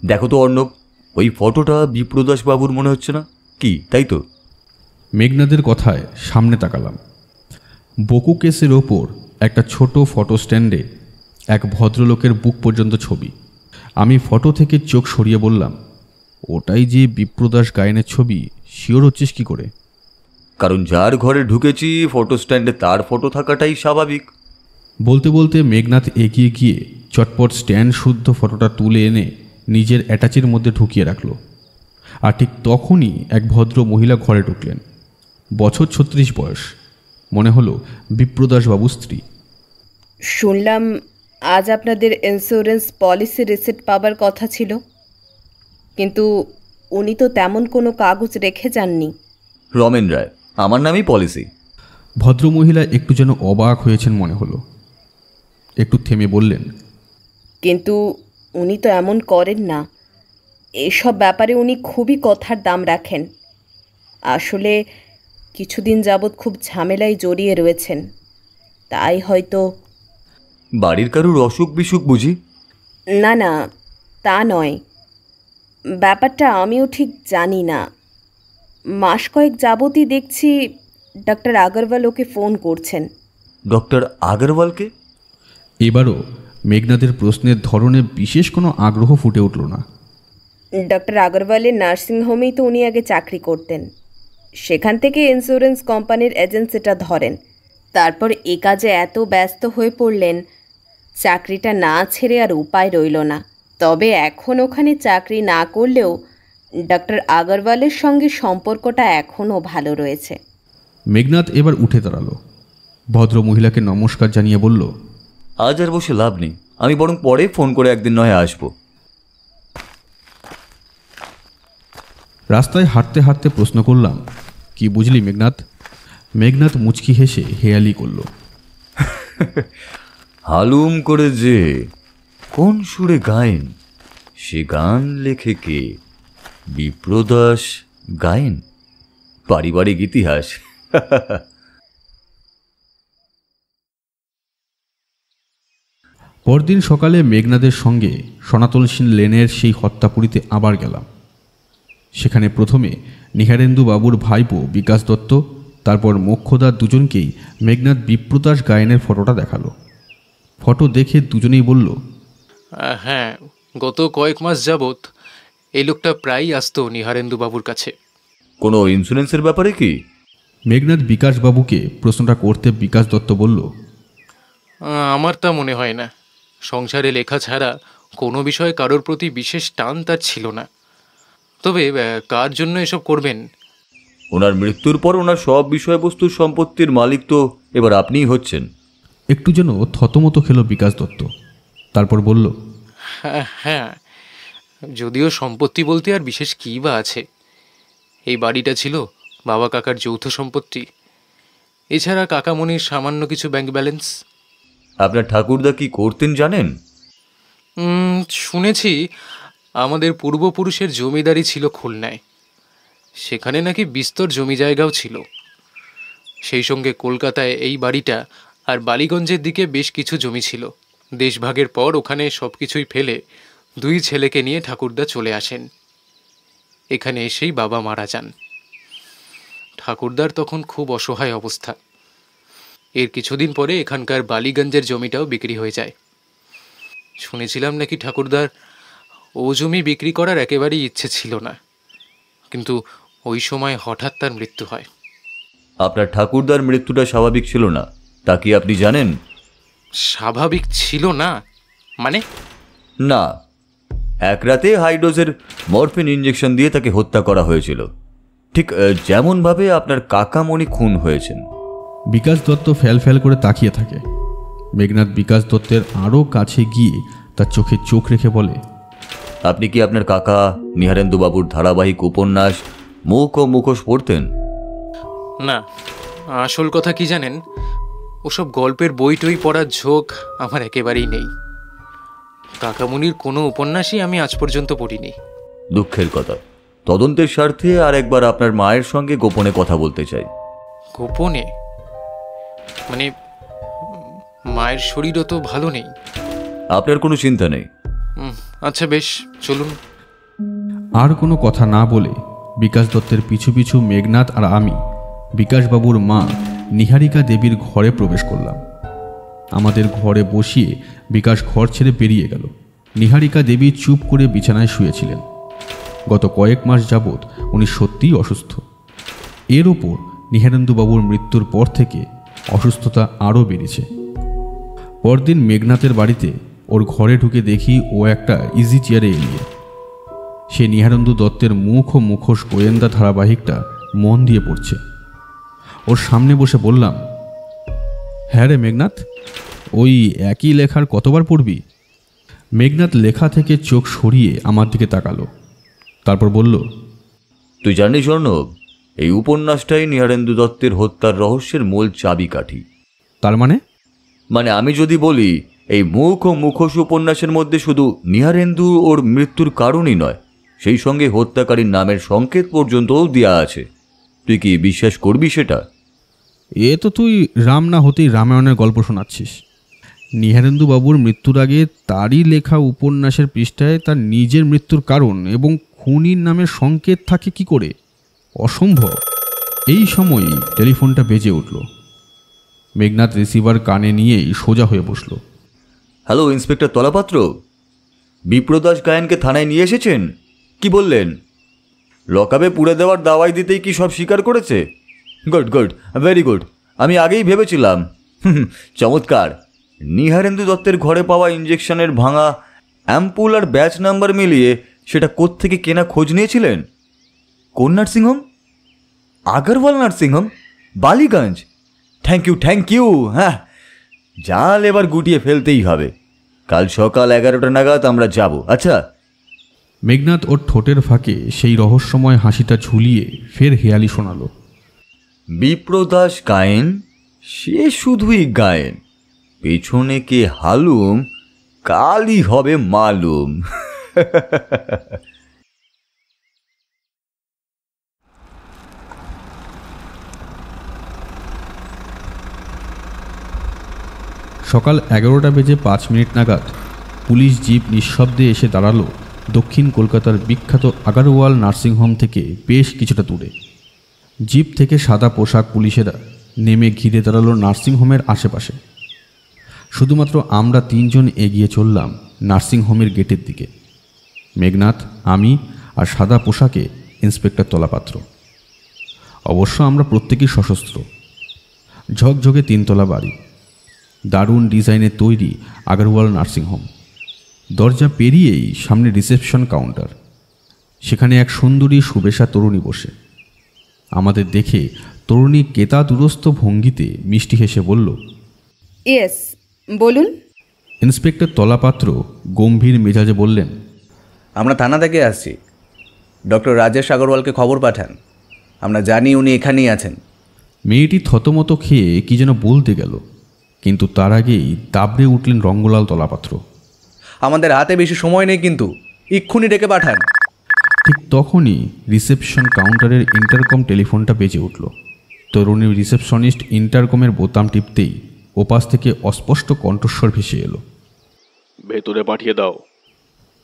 দেখো তো অর্ণব, ওই ফটোটা বিপ্রদাসবাবুর মনে হচ্ছে না কি, তাই তো? মেঘনাদের কথায় সামনে তাকালাম। বকু কেসের ওপর একটা ছোট ফটো স্ট্যান্ডে এক ভদ্রলোকের বুক পর্যন্ত ছবি। আমি ফটো থেকে চোখ সরিয়ে বললাম, ওটাই যে বিপ্রদাস গায়নের ছবি, শিওর হচ্ছিস কি করে? কারণ যার ঘরে ঢুকেছি ফটো স্ট্যান্ডে তার ফটো থাকাটাই স্বাভাবিক। বলতে বলতে মেঘনাথ এগিয়ে গিয়ে চটপট স্ট্যান্ড শুদ্ধ ফটোটা তুলে এনে নিজের অ্যাটাচের মধ্যে ঢুকিয়ে রাখল। আর ঠিক তখনই এক ভদ্র মহিলা ঘরে ঢুকলেন। বছর 36 বয়স, মনে হলো বিপ্রদাসবাবুর স্ত্রী। শুনলাম আজ আপনাদের ইন্স্যুরেন্স পলিসি রিসিপ্ট পাবার কথা ছিল, কিন্তু উনি তো তেমন কোনো কাগজ রেখে যাননি। রমেন রায়, আমার নামই পলিসি। ভদ্রমহিলা একটু যেন অবাক হয়েছেন মনে হলো। একটু থেমে বললেন, কিন্তু উনি তো এমন করেন না। এসব ব্যাপারে উনি খুবই কথার দাম রাখেন। আসলে কিছুদিন যাবৎ খুব ঝামেলায় জড়িয়ে রয়েছেন, তাই হয়তো। বাড়ির কারুর অসুখ বিসুখ বুঝি? না না, তা নয়। ব্যাপারটা আমিও ঠিক জানি না। মাস কয়েক যাবতই দেখছি ডাক্তার আগরওয়াল ওকে ফোন করছেন। ডক্টর আগরওয়ালকে? এবারও মেঘনাদের প্রশ্নের ধরনে বিশেষ কোনো আগ্রহ ফুটে উঠল না। ডক্টর আগরওয়ালের নার্সিংহোমেই তো উনি আগে চাকরি করতেন, সেখান থেকে ইন্স্যুরেন্স কোম্পানির এজেন্সিটা ধরেন। তারপর এ কাজে এত ব্যস্ত হয়ে পড়লেন, চাকরিটা না ছেড়ে আর উপায় রইল না। তবে এখন ওখানে চাকরি না করলেও ডক্টর আগরওয়ালের সঙ্গে সম্পর্কটা এখনও ভালো রয়েছে। মেঘনাদ এবার উঠে দাঁড়ালো, ভদ্র মহিলাকে নমস্কার জানিয়ে বলল, আজ আর বসে লাভ নেই, আমি বরং পরে ফোন করে একদিন নয় আসবো। রাস্তায় হাঁটতে হাঁটতে প্রশ্ন করলাম, কি বুঝলি মেঘনাদ? মেঘনাদ মুচকি হেসে হেয়ালি করল, হালুম করে যে কোন সুরে গায়েন, সে গান লেখে কে? বিপ্রদাস গায়েন। পারিবারিক ইতিহাস। পরদিন সকালে মেঘনাদের সঙ্গে সনাতনসীন লেনের সেই হত্যাপুরীতে আবার গেলাম। সেখানে প্রথমে নিহারেন্দু বাবুর ভাইপো বিকাশ দত্ত, তারপর মোক্ষদা দুজনকেই মেঘনাদ বিপ্রদাস গায়নের ফটোটা দেখালো। ফটো দেখে দুজনেই বলল, হ্যাঁ, গত কয়েক মাস যাবৎ এই লোকটা প্রায়ই আসতো নিহারেন্দু বাবুর কাছে। কোনো ইন্স্যুরেন্সের ব্যাপারে কি? মেঘনাদ বিকাশবাবুকে প্রশ্নটা করতে বিকাশ দত্ত বলল, আমার তা মনে হয় না। সংসারে লেখা ছাড়া কোনো বিষয়ে কারোর প্রতি বিশেষ টান তার ছিল না। তবে কার জন্য এসব করবেন? ওনার মৃত্যুর পর ওনার সব বিষয়বস্তুর সম্পত্তির মালিক তো এবার আপনিই হচ্ছেন। একটু যেন থতমত খেল বিকাশ দত্ত, তারপর বলল, হ্যাঁ, যদিও সম্পত্তি বলতে আর বিশেষ কী বা আছে। এই বাড়িটা ছিল বাবা কাকার যৌথ সম্পত্তি, এছাড়া কাকামণির সামান্য কিছু ব্যাংক ব্যালেন্স। আপনার ঠাকুরদা কি করতেন জানেন? শুনেছি আমাদের পূর্বপুরুষের জমিদারি ছিল খুলনায়, সেখানে নাকি বিস্তর জমি জায়গাও ছিল। সেই সঙ্গে কলকাতায় এই বাড়িটা আর বালিগঞ্জের দিকে বেশ কিছু জমি ছিল। দেশভাগের পর ওখানে সব কিছুই ফেলে দুই ছেলেকে নিয়ে ঠাকুরদা চলে আসেন। এখানে এসেই বাবা মারা যান। ঠাকুরদার তখন খুব অসহায় অবস্থা। এর কিছুদিন পরে এখানকার বালিগঞ্জের জমিটাও বিক্রি হয়ে যায়। শুনেছিলাম নাকি ঠাকুরদার ও জমি বিক্রি করার একেবারেই ইচ্ছে ছিল না, কিন্তু ওই সময় হঠাৎ তার মৃত্যু হয়। আপনার ঠাকুরদার মৃত্যুটা স্বাভাবিক ছিল না, তা কি আপনি জানেন? স্বাভাবিক ছিল না মানে? না, এক রাতে হাইডোজের মরফিন ইঞ্জেকশন দিয়ে তাকে হত্যা করা হয়েছিল, ঠিক যেমনভাবে আপনার কাকামণি খুন হয়েছেন। বিকাশ দত্ত ফ্যাল করে তাকিয়ে থাকে। মেঘনাথ বিকাশ দত্তের আরও কাছে গিয়ে তার চোখে চোখ রেখে বলে, আপনি কি আপনার কাকা নিহারেন্দুবাবুর ধারাবাহিক উপন্যাস মুখ ও মুখোশ পড়তেন? না, আসল কথা কি জানেন, ওসব গল্পের বই টই পড়ার ঝোঁক আমার একেবারেই নেই। কাকামুনির কোনো উপন্যাসই আমি আজ পর্যন্ত পড়িনি। দুঃখের কথা। তদন্তের স্বার্থে আর একবার আপনার মায়ের সঙ্গে গোপনে কথা বলতে চাই। গোপনে? মানে মায়ের শরীরও তো ভালো নেই। আপনার কোনো চিন্তা নেই। আচ্ছা বেশ, চলুন। আর কোনো কথা না বলে বিকাশ দত্তের পিছু পিছু মেঘনাথ আর আমি বিকাশবাবুর মা নিহারিকা দেবীর ঘরে প্রবেশ করলাম। আমাদের ঘরে বসিয়ে বিকাশ ঘর ছেড়ে বেরিয়ে গেল। নিহারিকা দেবী চুপ করে বিছানায় শুয়েছিলেন। গত কয়েক মাস যাবৎ উনি সত্যিই অসুস্থ। এর ওপর নিহারেন্দুবাবুর মৃত্যুর পর থেকে অসুস্থতা আরও বেড়েছে। পরদিন মেঘনাথের বাড়িতে ওর ঘরে ঢুকে দেখি ও একটা ইজি চেয়ারে এলিয়ে। সে নিহারেন্দু দত্তের মুখ ও মুখোশ গোয়েন্দা ধারাবাহিকটা মন দিয়ে পড়ছে। ওর সামনে বসে বললাম, হ্যাঁ রে মেঘনাথ, ওই একই লেখার কতবার পড়বি? মেঘনাথ লেখা থেকে চোখ সরিয়ে আমার দিকে তাকালো, তারপর বলল, তুই জানিস অর্ণব, এই উপন্যাসটাই নিহারেন্দু দত্তের হত্যার রহস্যের মূল চাবিকাঠি। তার মানে? মানে আমি যদি বলি, এই মুখ ও মুখোশ উপন্যাসের মধ্যে শুধু নিহারেন্দু ওর মৃত্যুর কারণই নয়, সেই সঙ্গে হত্যাকারীর নামের সংকেত পর্যন্তও দেওয়া আছে। তুই কি বিশ্বাস করবি সেটা? এ তো তুই রাম না হতেই রামায়ণের গল্প শোনাচ্ছিস। নিহারেন্দু বাবুর মৃত্যুর আগে তারই লেখা উপন্যাসের পৃষ্ঠায় তার নিজের মৃত্যুর কারণ এবং খুনির নামের সংকেত থাকে কি করে? অসম্ভব। এই সময়ই টেলিফোনটা বেজে উঠল। মেঘনাথ রিসিভার কানে নিয়েই সোজা হয়ে বসল। হ্যালো ইন্সপেক্টর তলাপাত্র, বিপ্রদাস গায়েনকে থানায় নিয়ে এসেছেন? কি বললেন? লকআপে পুড়ে দেওয়ার দাওয়াই দিতেই কি সব স্বীকার করেছে? Good good, very good. আমি আগেই ভেবেছিলাম। চমৎকার। নিহারেন্দু দত্তের ঘরে পাওয়া ইঞ্জেকশনের ভাঙা অ্যাম্পুল আর ব্যাচ নাম্বার মিলিয়ে সেটা কোত্থেকে কেনা খোঁজ নিয়েছিলেন? কোন nursing home? Agarwal nursing home, Ballygunge. Thank you. হ্যাঁ, জাল এবার গুটিয়ে ফেলতেই হবে। কাল সকাল 11টা নাগাদ আমরা যাব। আচ্ছা। মেঘনাথ ওর ঠোঁটের ফাঁকে সেই রহস্যময় হাসিটা ঝুলিয়ে ফের হেয়ালি শোনালো। বিপ্রদাস গায়েন, সে শুধুই গায়েন, পেছনে কে হালুম কালই হবে মালুম। সকাল 11টা বেজে 5 মিনিট নাগাদ পুলিশ জিপ নিঃশব্দে এসে দাঁড়ালো দক্ষিণ কলকাতার বিখ্যাত আগরওয়াল নার্সিংহোম থেকে বেশ কিছুটা দূরে। জিপ থেকে সাদা পোশাক পুলিশেরা নেমে ঘিরে দাঁড়ালো নার্সিংহোমের আশেপাশে। শুধুমাত্র আমরা 3 জন এগিয়ে চললাম নার্সিংহোমের গেটের দিকে। মেঘনাথ, আমি আর সাদা পোশাকে ইন্সপেক্টর তলাপাত্র। অবশ্য আমরা প্রত্যেকেই সশস্ত্র। ঝকঝকে 3 তলা বাড়ি, দারুণ ডিজাইনের তৈরি আগরওয়াল নার্সিংহোম। দরজা পেরিয়েই সামনে রিসেপশন কাউন্টার। সেখানে এক সুন্দরী সুবেশা তরুণী বসে। আমাদের দেখে তরুণী কেতা দুরস্ত ভঙ্গিতে মিষ্টি হেসে বলল, ইয়েস, বলুন। ইন্সপেক্টর তলাপাত্র গম্ভীর মেজাজে বললেন, আমরা থানা থেকে আসছি। ডক্টর রাজেশ আগরওয়ালকে খবর পাঠান, আমরা জানি উনি এখানেই আছেন। মেয়েটি থতমত খেয়ে কি যেন বলতে গেল, কিন্তু তার আগেই দাবড়ে উঠলেন রঙ্গলাল তলাপাত্র। আমাদের হাতে বেশি সময় নেই, কিন্তু এক্ষুনি ডেকে পাঠান। ঠিক তখনই রিসেপশন কাউন্টারের ইন্টারকম টেলিফোনটা বেজে উঠল। তরুণী রিসেপশনিস্ট ইন্টারকমের বোতাম টিপতেই ওপাশ থেকে অস্পষ্ট কণ্ঠস্বর ভেসে এলো, ভেতরে পাঠিয়ে দাও।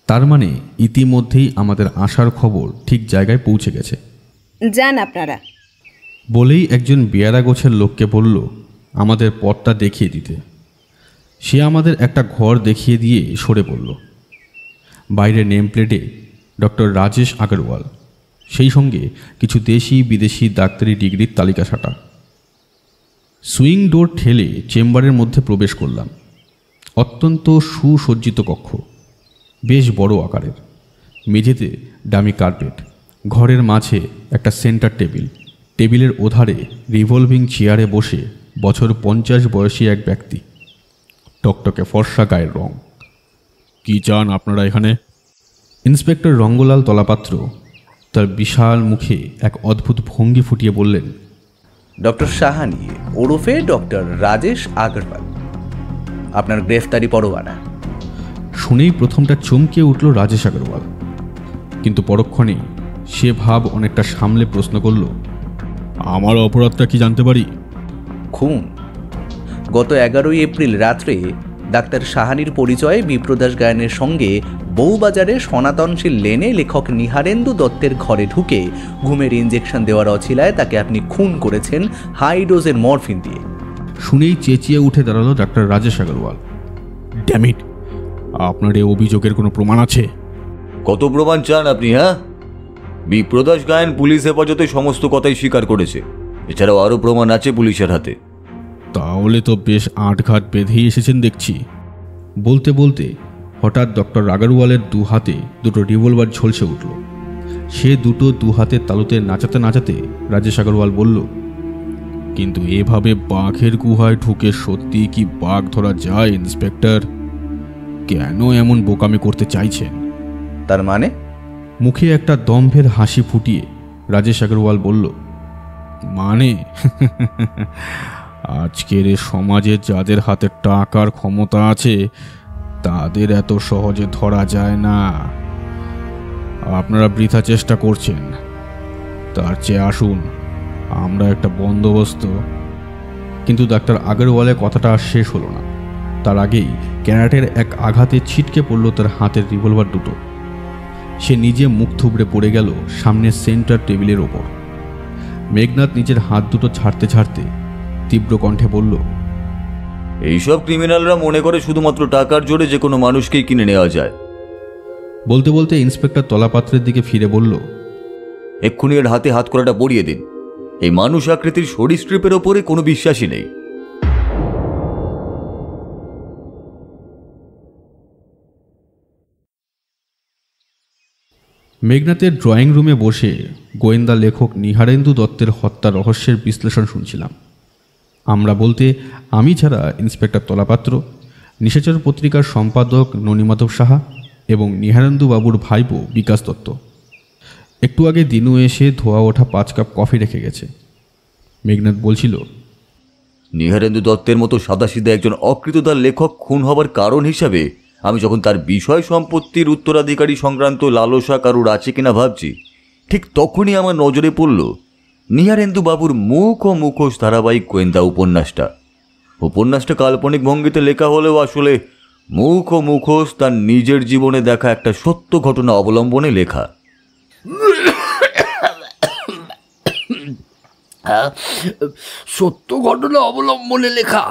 তার মানে ইতিমধ্যেই আমাদের আসার খবর ঠিক জায়গায় পৌঁছে গেছে। যান আপনারা। বলেই একজন বেয়ারা গোছের লোককে বলল আমাদের পথটা দেখিয়ে দিতে। সে আমাদের একটা ঘর দেখিয়ে দিয়ে সরে পড়ল। বাইরে নেম প্লেটে ডক্টর রাজেশ আগরওয়াল, সেই সঙ্গে কিছু দেশি বিদেশি ডাক্তারি ডিগ্রির তালিকা সাটা। সুইং ডোর ঠেলে চেম্বারের মধ্যে প্রবেশ করলাম। অত্যন্ত সুসজ্জিত কক্ষ, বেশ বড় আকারের, মেঝেতে ডামি কার্পেট, ঘরের মাঝে একটা সেন্টার টেবিল, টেবিলের ওধারে রিভলভিং চেয়ারে বসে বছর 50 বয়সী এক ব্যক্তি, টকটকে ফর্সা গায়ের রং। কি চান আপনারা এখানে? ইন্সপেক্টর রঙ্গলাল তলাপাত্র তার বিশাল মুখে এক অদ্ভুত ভঙ্গি ফুটিয়ে বললেন, ডক্টর সাহানি ওরফে ডক্টর রাজেশ আগরওয়াল, আপনার গ্রেফতারি পরোয়ানা। শুনেই প্রথমটা চমকে উঠল রাজেশ আগরওয়াল, কিন্তু পরক্ষণেই সে ভাব অনেকটা সামলে প্রশ্ন করল, আমার অপরাধটা কি জানতে পারি? খুন। গত 11 এপ্রিল রাত্রে ডাক্তার সাহানির পরিচয়ে বিপ্রদাস গায়নের সঙ্গে বউবাজারে সনাতনশীল লেনে লেখক নিহারেন্দু দত্তের ঘরে ঢুকে ঘুমের ইঞ্জেকশন দেওয়ার অছিলায় তাকে আপনি খুন করেছেন হাই ডোজের মরফিন দিয়ে। শুনেই চেঁচিয়ে উঠে দাঁড়ালো ডাক্তার রাজেশ আগরওয়াল। ড্যামিট, আপনার এই অভিযোগের কোনো প্রমাণ আছে? কত প্রমাণ চান আপনি? হ্যাঁ, বিপ্রদাস গায়ন পুলিশ হেফাজতে সমস্ত কথাই স্বীকার করেছে। এছাড়াও আরও প্রমাণ আছে পুলিশের হাতে। তাহলে তো বেশ আটঘাট বেঁধেই এসেছেন দেখছি। বলতে বলতে হঠাৎ ডক্টর আগরওয়ালের দু হাতে দুটো রিভলভার ঝলসে উঠল। সে দুটো দু হাতের তালুতে নাচাতে নাচাতে রাজেশ আগরওয়াল বলল, কিন্তু এভাবে বাঘের গুহায় ঢুকে সত্যি কি বাঘ ধরা যায় ইন্সপেক্টর? কেন এমন বোকামি করতে চাইছেন? তার মানে? মুখে একটা দম্ভের হাসি ফুটিয়ে রাজেশ আগরওয়াল বলল, মানে আজকের এ সমাজে যাদের হাতে টাকার ক্ষমতা আছে তাদের এত সহজে ধরা যায় না। আপনারা বৃথা চেষ্টা করছেন। তার চেয়ে আসুন আমরা একটা বন্দোবস্ত। কিন্তু ডাক্তার আগরওয়ালের কথাটা আর শেষ হলো না। তার আগেই ক্যারাটের এক আঘাতে ছিটকে পড়ল তার হাতের রিভলভার দুটো। সে নিজে মুখ থুবড়ে পড়ে গেল সামনের সেন্টার টেবিলের ওপর। মেঘনাথ নিজের হাত দুটো ছাড়তে ছাড়তে তীব্র কণ্ঠে বলল, এইসব ক্রিমিনালরা মনে করে শুধুমাত্র টাকার জোরে যে কোনো মানুষকেই কিনে নেওয়া যায়। বলতে বলতে ইন্সপেক্টর তলাপাত্রের দিকে ফিরে বলল, এক্ষুনি এর হাতে হাত করাটা পরিয়ে দিন। এই মানুষ আকৃতির সরীসৃপের ওপরে কোনো বিশ্বাসই নেই। মেঘনাথের ড্রয়িং রুমে বসে গোয়েন্দা লেখক নিহারেন্দু দত্তের হত্যা রহস্যের বিশ্লেষণ শুনছিলাম। আমরা বলতে আমি ছাড়া ইন্সপেক্টর তলাপাত্র, নিশাচর পত্রিকার সম্পাদক ননীমাধব সাহা এবং নিহারেন্দু বাবুর ভাইপো বিকাশ দত্ত। একটু আগে দিনু এসে ধোয়া ওঠা 5 কাপ কফি রেখে গেছে। মেঘনাথ বলছিল, নিহারেন্দু দত্তের মতো সাদাসিধা একজন অকৃতদার লেখক খুন হবার কারণ হিসাবে আমি যখন তার বিষয় সম্পত্তির উত্তরাধিকারী সংক্রান্ত লালসা কারুর আছে কিনা ভাবছি, ঠিক তখনই আমার নজরে পড়ল নিহারেন্দু বাবুর মুখ ও মুখোশ ধারাবাহিক গোয়েন্দা উপন্যাসটা। উপন্যাসটা কাল্পনিক ভঙ্গিতে লেখা হলেও আসলে মুখ ও মুখোশ তার নিজের জীবনে দেখা একটা সত্য ঘটনা অবলম্বনে লেখা। সত্য ঘটনা অবলম্বনে লেখা?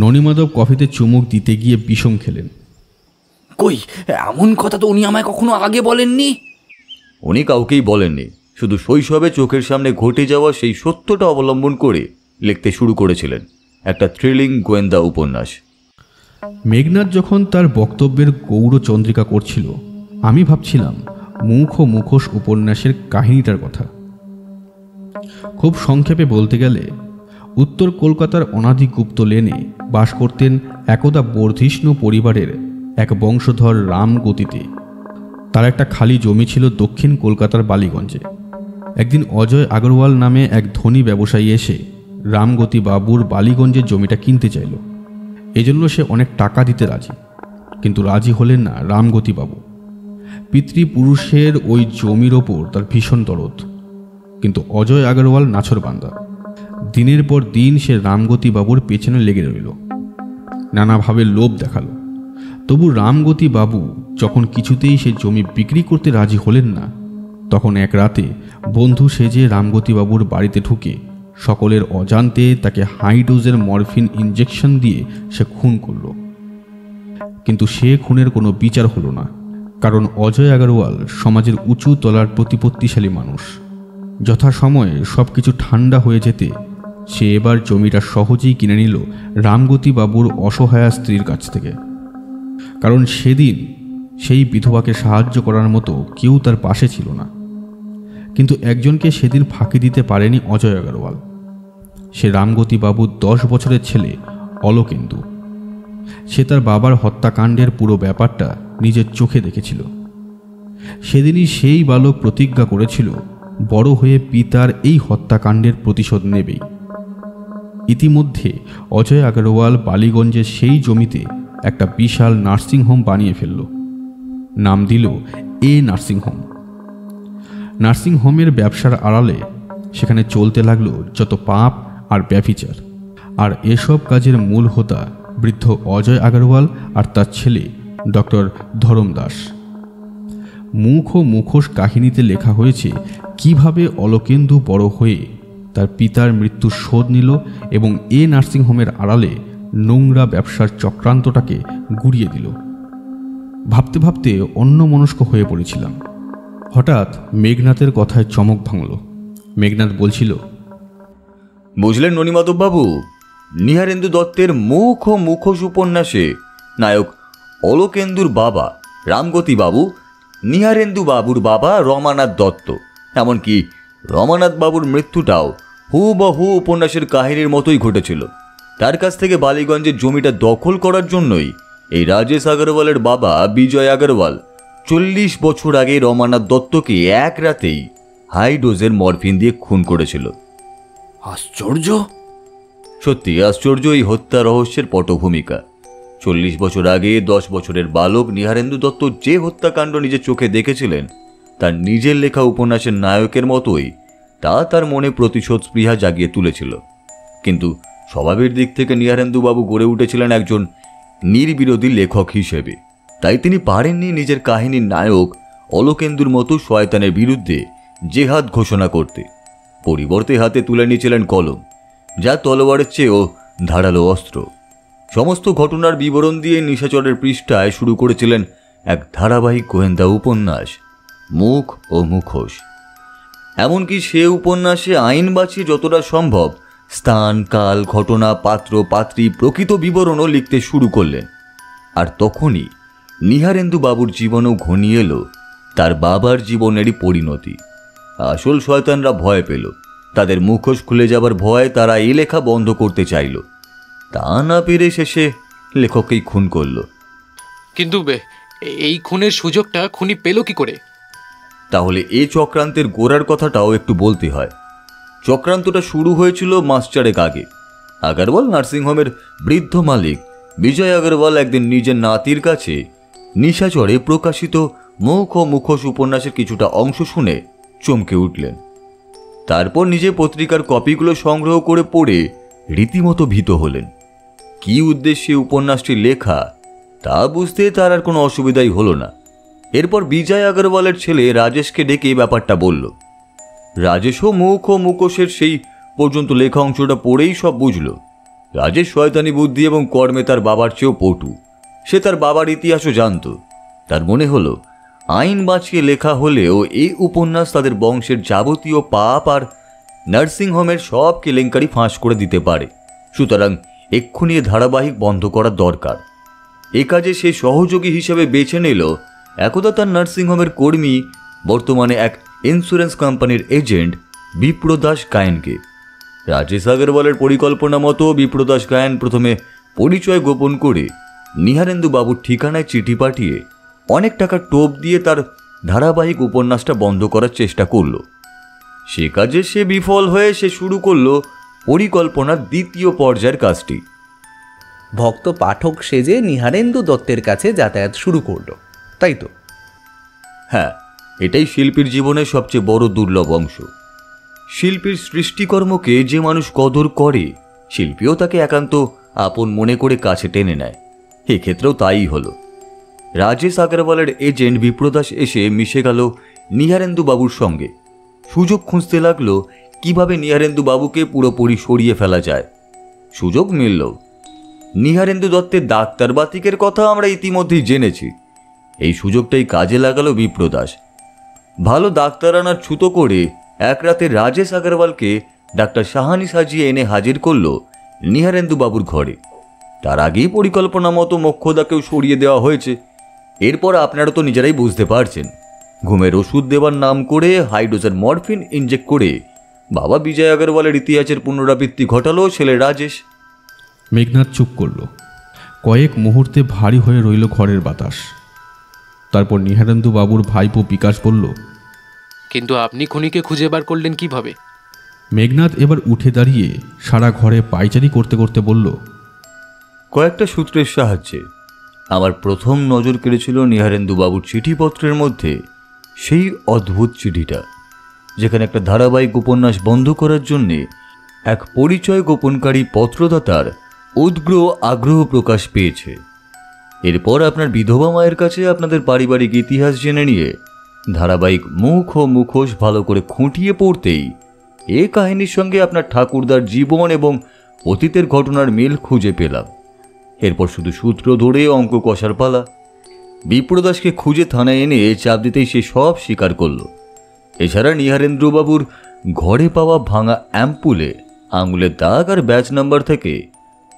ননীমাধব কফিতে চুমুক দিতে গিয়ে বিষম খেলেন। কই, এমন কথা তো উনি আমায় কখনো আগে বলেননি। উনি কাউকেই বলেননি, শুধু শৈশবে চোখের সামনে ঘটে যাওয়া সেই সত্যটা অবলম্বন করে লিখতে শুরু করেছিলেন একটা থ্রিলিং গোয়েন্দা উপন্যাস। মেঘনাথ যখন তার বক্তব্যের গৌরচন্দ্রিকা করছিল, আমি ভাবছিলাম মুখ ও মুখোশ উপন্যাসের কাহিনীটার কথা। খুব সংক্ষেপে বলতে গেলে, উত্তর কলকাতার অনাদি গুপ্ত লেনে বাস করতেন একদা বর্ধিষ্ণু পরিবারের এক বংশধর রামগতিতে। তার একটা খালি জমি ছিল দক্ষিণ কলকাতার বালিগঞ্জে। একদিন অজয় আগরওয়াল নামে এক ধনী ব্যবসায়ী এসে রামগতি বাবুর বালিগঞ্জের জমিটা কিনতে চাইল। এজন্য সে অনেক টাকা দিতে রাজি, কিন্তু রাজি হলেন না রামগতি বাবু। পিতৃপুরুষের ওই জমির ওপর তার ভীষণ দরদ, কিন্তু অজয় আগরওয়াল নাছরবান্দা। দিনের পর দিন সে রামগতি বাবুর পেছনে লেগে রইল, নানাভাবে লোভ দেখালো। তবু রামগতি বাবু যখন কিছুতেই সে জমি বিক্রি করতে রাজি হলেন না, তখন এক রাতে বন্ধু সেজে রামগতি বাবুর বাড়িতে ঢুকে সকলের অজান্তে তাকে হাই ডোজের মরফিন ইঞ্জেকশন দিয়ে সে খুন করল। কিন্তু সে খুনের কোনো বিচার হলো না, কারণ অজয় আগরওয়াল সমাজের উঁচু তলার প্রতিপত্তিশালী মানুষ। যথাসময়ে সব কিছু ঠান্ডা হয়ে যেতে সে এবার জমিটা সহজেই কিনে নিল রামগতি বাবুর অসহায়া স্ত্রীর কাছ থেকে। কারণ সেদিন সেই বিধবাকে সাহায্য করার মতো কেউ তার পাশে ছিল না। কিন্তু একজনকে সেদিন ফাঁকি দিতে পারেনি অজয় আগরওয়াল। সে রামগতি বাবুর 10 বছরের ছেলে অলোকেন্দু। সে তার বাবার হত্যাকাণ্ডের পুরো ব্যাপারটা নিজের চোখে দেখেছিল। সেদিনই সেই বালক প্রতিজ্ঞা করেছিল বড় হয়ে পিতার এই হত্যাকাণ্ডের প্রতিশোধ নেবেই। ইতিমধ্যে অজয় আগরওয়াল বালিগঞ্জের সেই জমিতে একটা বিশাল নার্সিংহোম বানিয়ে ফেলল। নাম দিল এ নার্সিংহোম। নার্সিংহোমের ব্যবসার আড়ালে সেখানে চলতে লাগলো যত পাপ আর ব্যভিচার। আর এসব কাজের মূল হোতা বৃদ্ধ অজয় আগরওয়াল আর তার ছেলে ডক্টর ধরম দাস। মুখ ও মুখোশ কাহিনীতে লেখা হয়েছে কিভাবে অলোকেন্দু বড় হয়ে তার পিতার মৃত্যুর শোধ নিল এবং এ নার্সিংহোমের আড়ালে নোংরা ব্যবসার চক্রান্তটাকে গুড়িয়ে দিল। ভাবতে ভাবতে অন্যমনস্ক হয়ে পড়েছিলাম। হঠাৎ মেঘনাথের কথায় চমক ভাঙল। মেঘনাথ বলছিল, বুঝলেন ননীমাধব বাবু, নিহারেন্দু দত্তের মুখ ও মুখোশ উপন্যাসে নায়ক অলোকেন্দুর বাবা রামগতি বাবু নিহারেন্দু বাবুর বাবা রমানাথ দত্ত। এমনকি রমানাথ বাবুর মৃত্যুটাও হুবহু উপন্যাসের কাহিনীর মতোই ঘটেছিল। তার কাছ থেকে বালিগঞ্জের জমিটা দখল করার জন্যই এই রাজেশ আগরওয়ালের বাবা বিজয় আগরওয়াল 40 বছর আগে রমানাথ দত্তকে এক রাতেই হাই ডোজের মরফিন দিয়ে খুন করেছিল। আশ্চর্য! সত্যি আশ্চর্য এই হত্যা রহস্যের পটভূমিকা। 40 বছর আগে 10 বছরের বালক নিহারেন্দু দত্ত যে হত্যাকাণ্ড নিজের চোখে দেখেছিলেন তার নিজের লেখা উপন্যাসের নায়কের মতোই তা তার মনে প্রতিশোধ স্পৃহা জাগিয়ে তুলেছিল। কিন্তু স্বভাবের দিক থেকে নিহারেন্দু বাবু গড়ে উঠেছিলেন একজন নির্বিরোধী লেখক হিসেবে। তাই তিনি পারেননি নিজের কাহিনীর নায়ক অলোকেন্দুর মতো শয়তানের বিরুদ্ধে জেহাদ ঘোষণা করতে। পরিবর্তে হাতে তুলে নিয়েছিলেন কলম, যা তলোয়ারের চেয়েও ধারালো অস্ত্র। সমস্ত ঘটনার বিবরণ দিয়ে নিশাচরের পৃষ্ঠায় শুরু করেছিলেন এক ধারাবাহিক গোয়েন্দা উপন্যাস মুখ ও মুখোশ। এমনকি সে উপন্যাসে আইন বাঁচিয়ে যতটা সম্ভব স্থান, কাল, ঘটনা, পাত্র, পাত্রী প্রকৃত বিবরণও লিখতে শুরু করলেন। আর তখনই নিহারেন্দু বাবুর জীবনও ঘনিয়ে এলো তার বাবার জীবনেরই পরিণতি। আসল শয়তানরা ভয় পেল। তাদের মুখোশ খুলে যাবার ভয় তারা এই লেখা বন্ধ করতে চাইল। তা না পেরে শেষে লেখককেই খুন করল। কিন্তু এই খুনের সুযোগটা খুনি পেল কি করে? তাহলে এই চক্রান্তের গোড়ার কথাটাও একটু বলতে হয়। চক্রান্তটা শুরু হয়েছিল মাস 4 আগে। আগরওয়াল নার্সিংহোমের বৃদ্ধ মালিক বিজয় আগরওয়াল একদিন নিজের নাতির কাছে নিশাচরে প্রকাশিত মুখ ও মুখোশ উপন্যাসের কিছুটা অংশ শুনে চমকে উঠলেন। তারপর নিজে পত্রিকার কপিগুলো সংগ্রহ করে পড়ে রীতিমতো ভীত হলেন। কি উদ্দেশ্যে উপন্যাসটি লেখা তা বুঝতে তার আর কোনো অসুবিধাই হলো না। এরপর বিজয় আগরওয়ালের ছেলে রাজেশকে ডেকে ব্যাপারটা বলল। রাজেশও মুখ ও মুখোশের সেই পর্যন্ত লেখা অংশটা পড়েই সব বুঝল। রাজেশ শয়তানি বুদ্ধি এবং কর্মে তার বাবার চেয়েও পটু। সে তার বাবার ইতিহাসও জানত। তার মনে হলো আইন বাঁচিয়ে লেখা হলেও এই উপন্যাস তাদের বংশের যাবতীয় পাপ আর নার্সিংহোমের সব কেলেঙ্কারি ফাঁস করে দিতে পারে। সুতরাং এক্ষুনি ধারাবাহিক বন্ধ করা দরকার। এ কাজে সে সহযোগী হিসেবে বেছে নিল একদা তার নার্সিংহোমের কর্মী, বর্তমানে এক ইন্স্যুরেন্স কোম্পানির এজেন্ট বিপ্রদাস গায়েনকে। রাজেশ আগরওয়ালের পরিকল্পনা মতো বিপ্রদাস গায়েন প্রথমে পরিচয় গোপন করে নিহারেন্দু বাবুর ঠিকানায় চিঠি পাঠিয়ে অনেক টাকা টোপ দিয়ে তার ধারাবাহিক উপন্যাসটা বন্ধ করার চেষ্টা করল। সে কাজে সে বিফল হয়ে সে শুরু করল পরিকল্পনার দ্বিতীয় পর্যায়ের কাজটি। ভক্ত পাঠক সেজে নিহারেন্দু দত্তের কাছে যাতায়াত শুরু করলো, তাই তো? হ্যাঁ, এটাই শিল্পীর জীবনের সবচেয়ে বড় দুর্লভ অংশ। শিল্পীর সৃষ্টিকর্মকে যে মানুষ কদর করে, শিল্পীও তাকে একান্ত আপন মনে করে কাছে টেনে নেয়। এক্ষেত্রেও তাই হলো। রাজেশ আগরওয়ালের এজেন্ট বিপ্রদাস এসে মিশে গেল নিহারেন্দু বাবুর সঙ্গে। সুযোগ খুঁজতে লাগলো কিভাবে নিহারেন্দু বাবুকে পুরোপুরি সরিয়ে ফেলা যায়। সুযোগ মিলল। নিহারেন্দু দত্তের ডাক্তার বাতিকের কথা আমরা ইতিমধ্যেই জেনেছি। এই সুযোগটাই কাজে লাগালো বিপ্রদাস। ভালো ডাক্তার আনার ছুতো করে এক রাতে রাজেশ আগরওয়ালকে ডাক্তার সাহানি সাজিয়ে এনে হাজির করলো নিহারেন্দু বাবুর ঘরে। তার আগেই পরিকল্পনা মতো মোক্ষদাকেও সরিয়ে দেওয়া হয়েছে। এরপর আপনারা তো নিজেরাই বুঝতে পারছেন, ঘুমের ওষুধ দেওয়ার নাম করে হাইড্রোজেন মরফিন ইনজেক্ট করে বাবা বিজয় আগরওয়ালের ইতিহাসের পুনরাবৃত্তি ঘটালো ছেলে রাজেশ। মেঘনাদ চুপ করল। কয়েক মুহূর্তে ভারী হয়ে রইল ঘরের বাতাস। তারপর নিহারেন্দু বাবুর ভাইপো বিকাশ বলল, কিন্তু আপনি খুনিকে খুঁজে বার করলেন কিভাবে? মেঘনাদ এবার উঠে দাঁড়িয়ে সারা ঘরে পায়চারি করতে করতে বলল, কয়েকটা সূত্রের সাহায্যে। আমার প্রথম নজর কেড়েছিল নিহারেন্দু বাবুর চিঠিপত্রের মধ্যে সেই অদ্ভুত চিঠিটা, যেখানে একটা ধারাবাহিক উপন্যাস বন্ধ করার জন্যে এক পরিচয় গোপনকারী পত্রদাতার উদ্গ্র আগ্রহ প্রকাশ পেয়েছে। এরপর আপনার বিধবা মায়ের কাছে আপনাদের পারিবারিক ইতিহাস জেনে নিয়ে ধারাবাহিক মুখ ও মুখোশ ভালো করে খুঁটিয়ে পড়তেই এ কাহিনীর সঙ্গে আপনার ঠাকুরদার জীবন এবং অতীতের ঘটনার মিল খুঁজে পেলাম। এরপর শুধু সূত্র ধরে অঙ্ক কষার পালা। বিপ্রদাসকে খুঁজে থানায় এনে চাপ দিতেই সে সব স্বীকার করল। এছাড়া নিহারেন্দ্রবাবুর ঘরে পাওয়া ভাঙা অ্যাম্পুলে আঙুলের দাগ আর ব্যাচ নাম্বার থেকে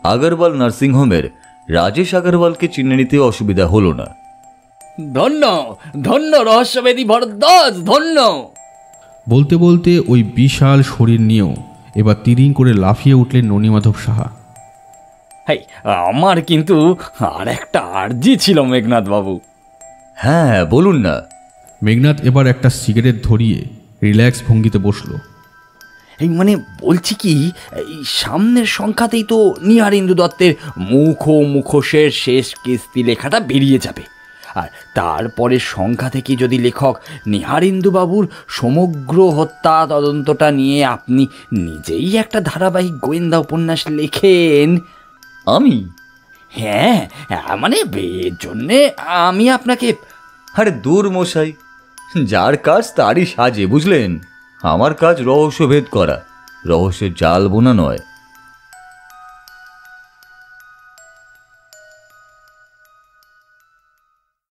আগরওয়াল নার্সিংহোমের রাজেশ আগরওয়ালকে চিনে নিতে অসুবিধা হলো না। ধন্য ধন্য রহস্যবেদী ভরদ্বাজ, ধন্য। বলতে বলতে ওই বিশাল শরীর নিয়েও এবার তিরিং করে লাফিয়ে উঠলেন ননীমাধব সাহা। হেই, আমার কিন্তু আর একটা আর্জি ছিল মেঘনাদ বাবু। হ্যাঁ, বলুন না। মেঘনাদ এবার একটা সিগারেট ধরিয়ে রিল্যাক্স ভঙ্গিতে বসল। এই মানে বলছি কি, এই সামনের সংখ্যাতেই তো নিহারেন্দু দত্তের মুখ ও মুখোশের শেষ কিস্তি লেখাটা বেরিয়ে যাবে। আর তারপরে সংখ্যা থেকে যদি লেখক নিহারেন্দু বাবুর সমগ্র হত্যা তদন্তটা নিয়ে আপনি নিজেই একটা ধারাবাহিক গোয়েন্দা উপন্যাস লেখেন। আমি? হ্যাঁ, মানে এর জন্যে আমি আপনাকে। আরে দূর মশাই, যার কাজ তারই সাজে, বুঝলেন? আমার কাজ রহস্যভেদ করা, রহস্যের জাল বোনা নয়।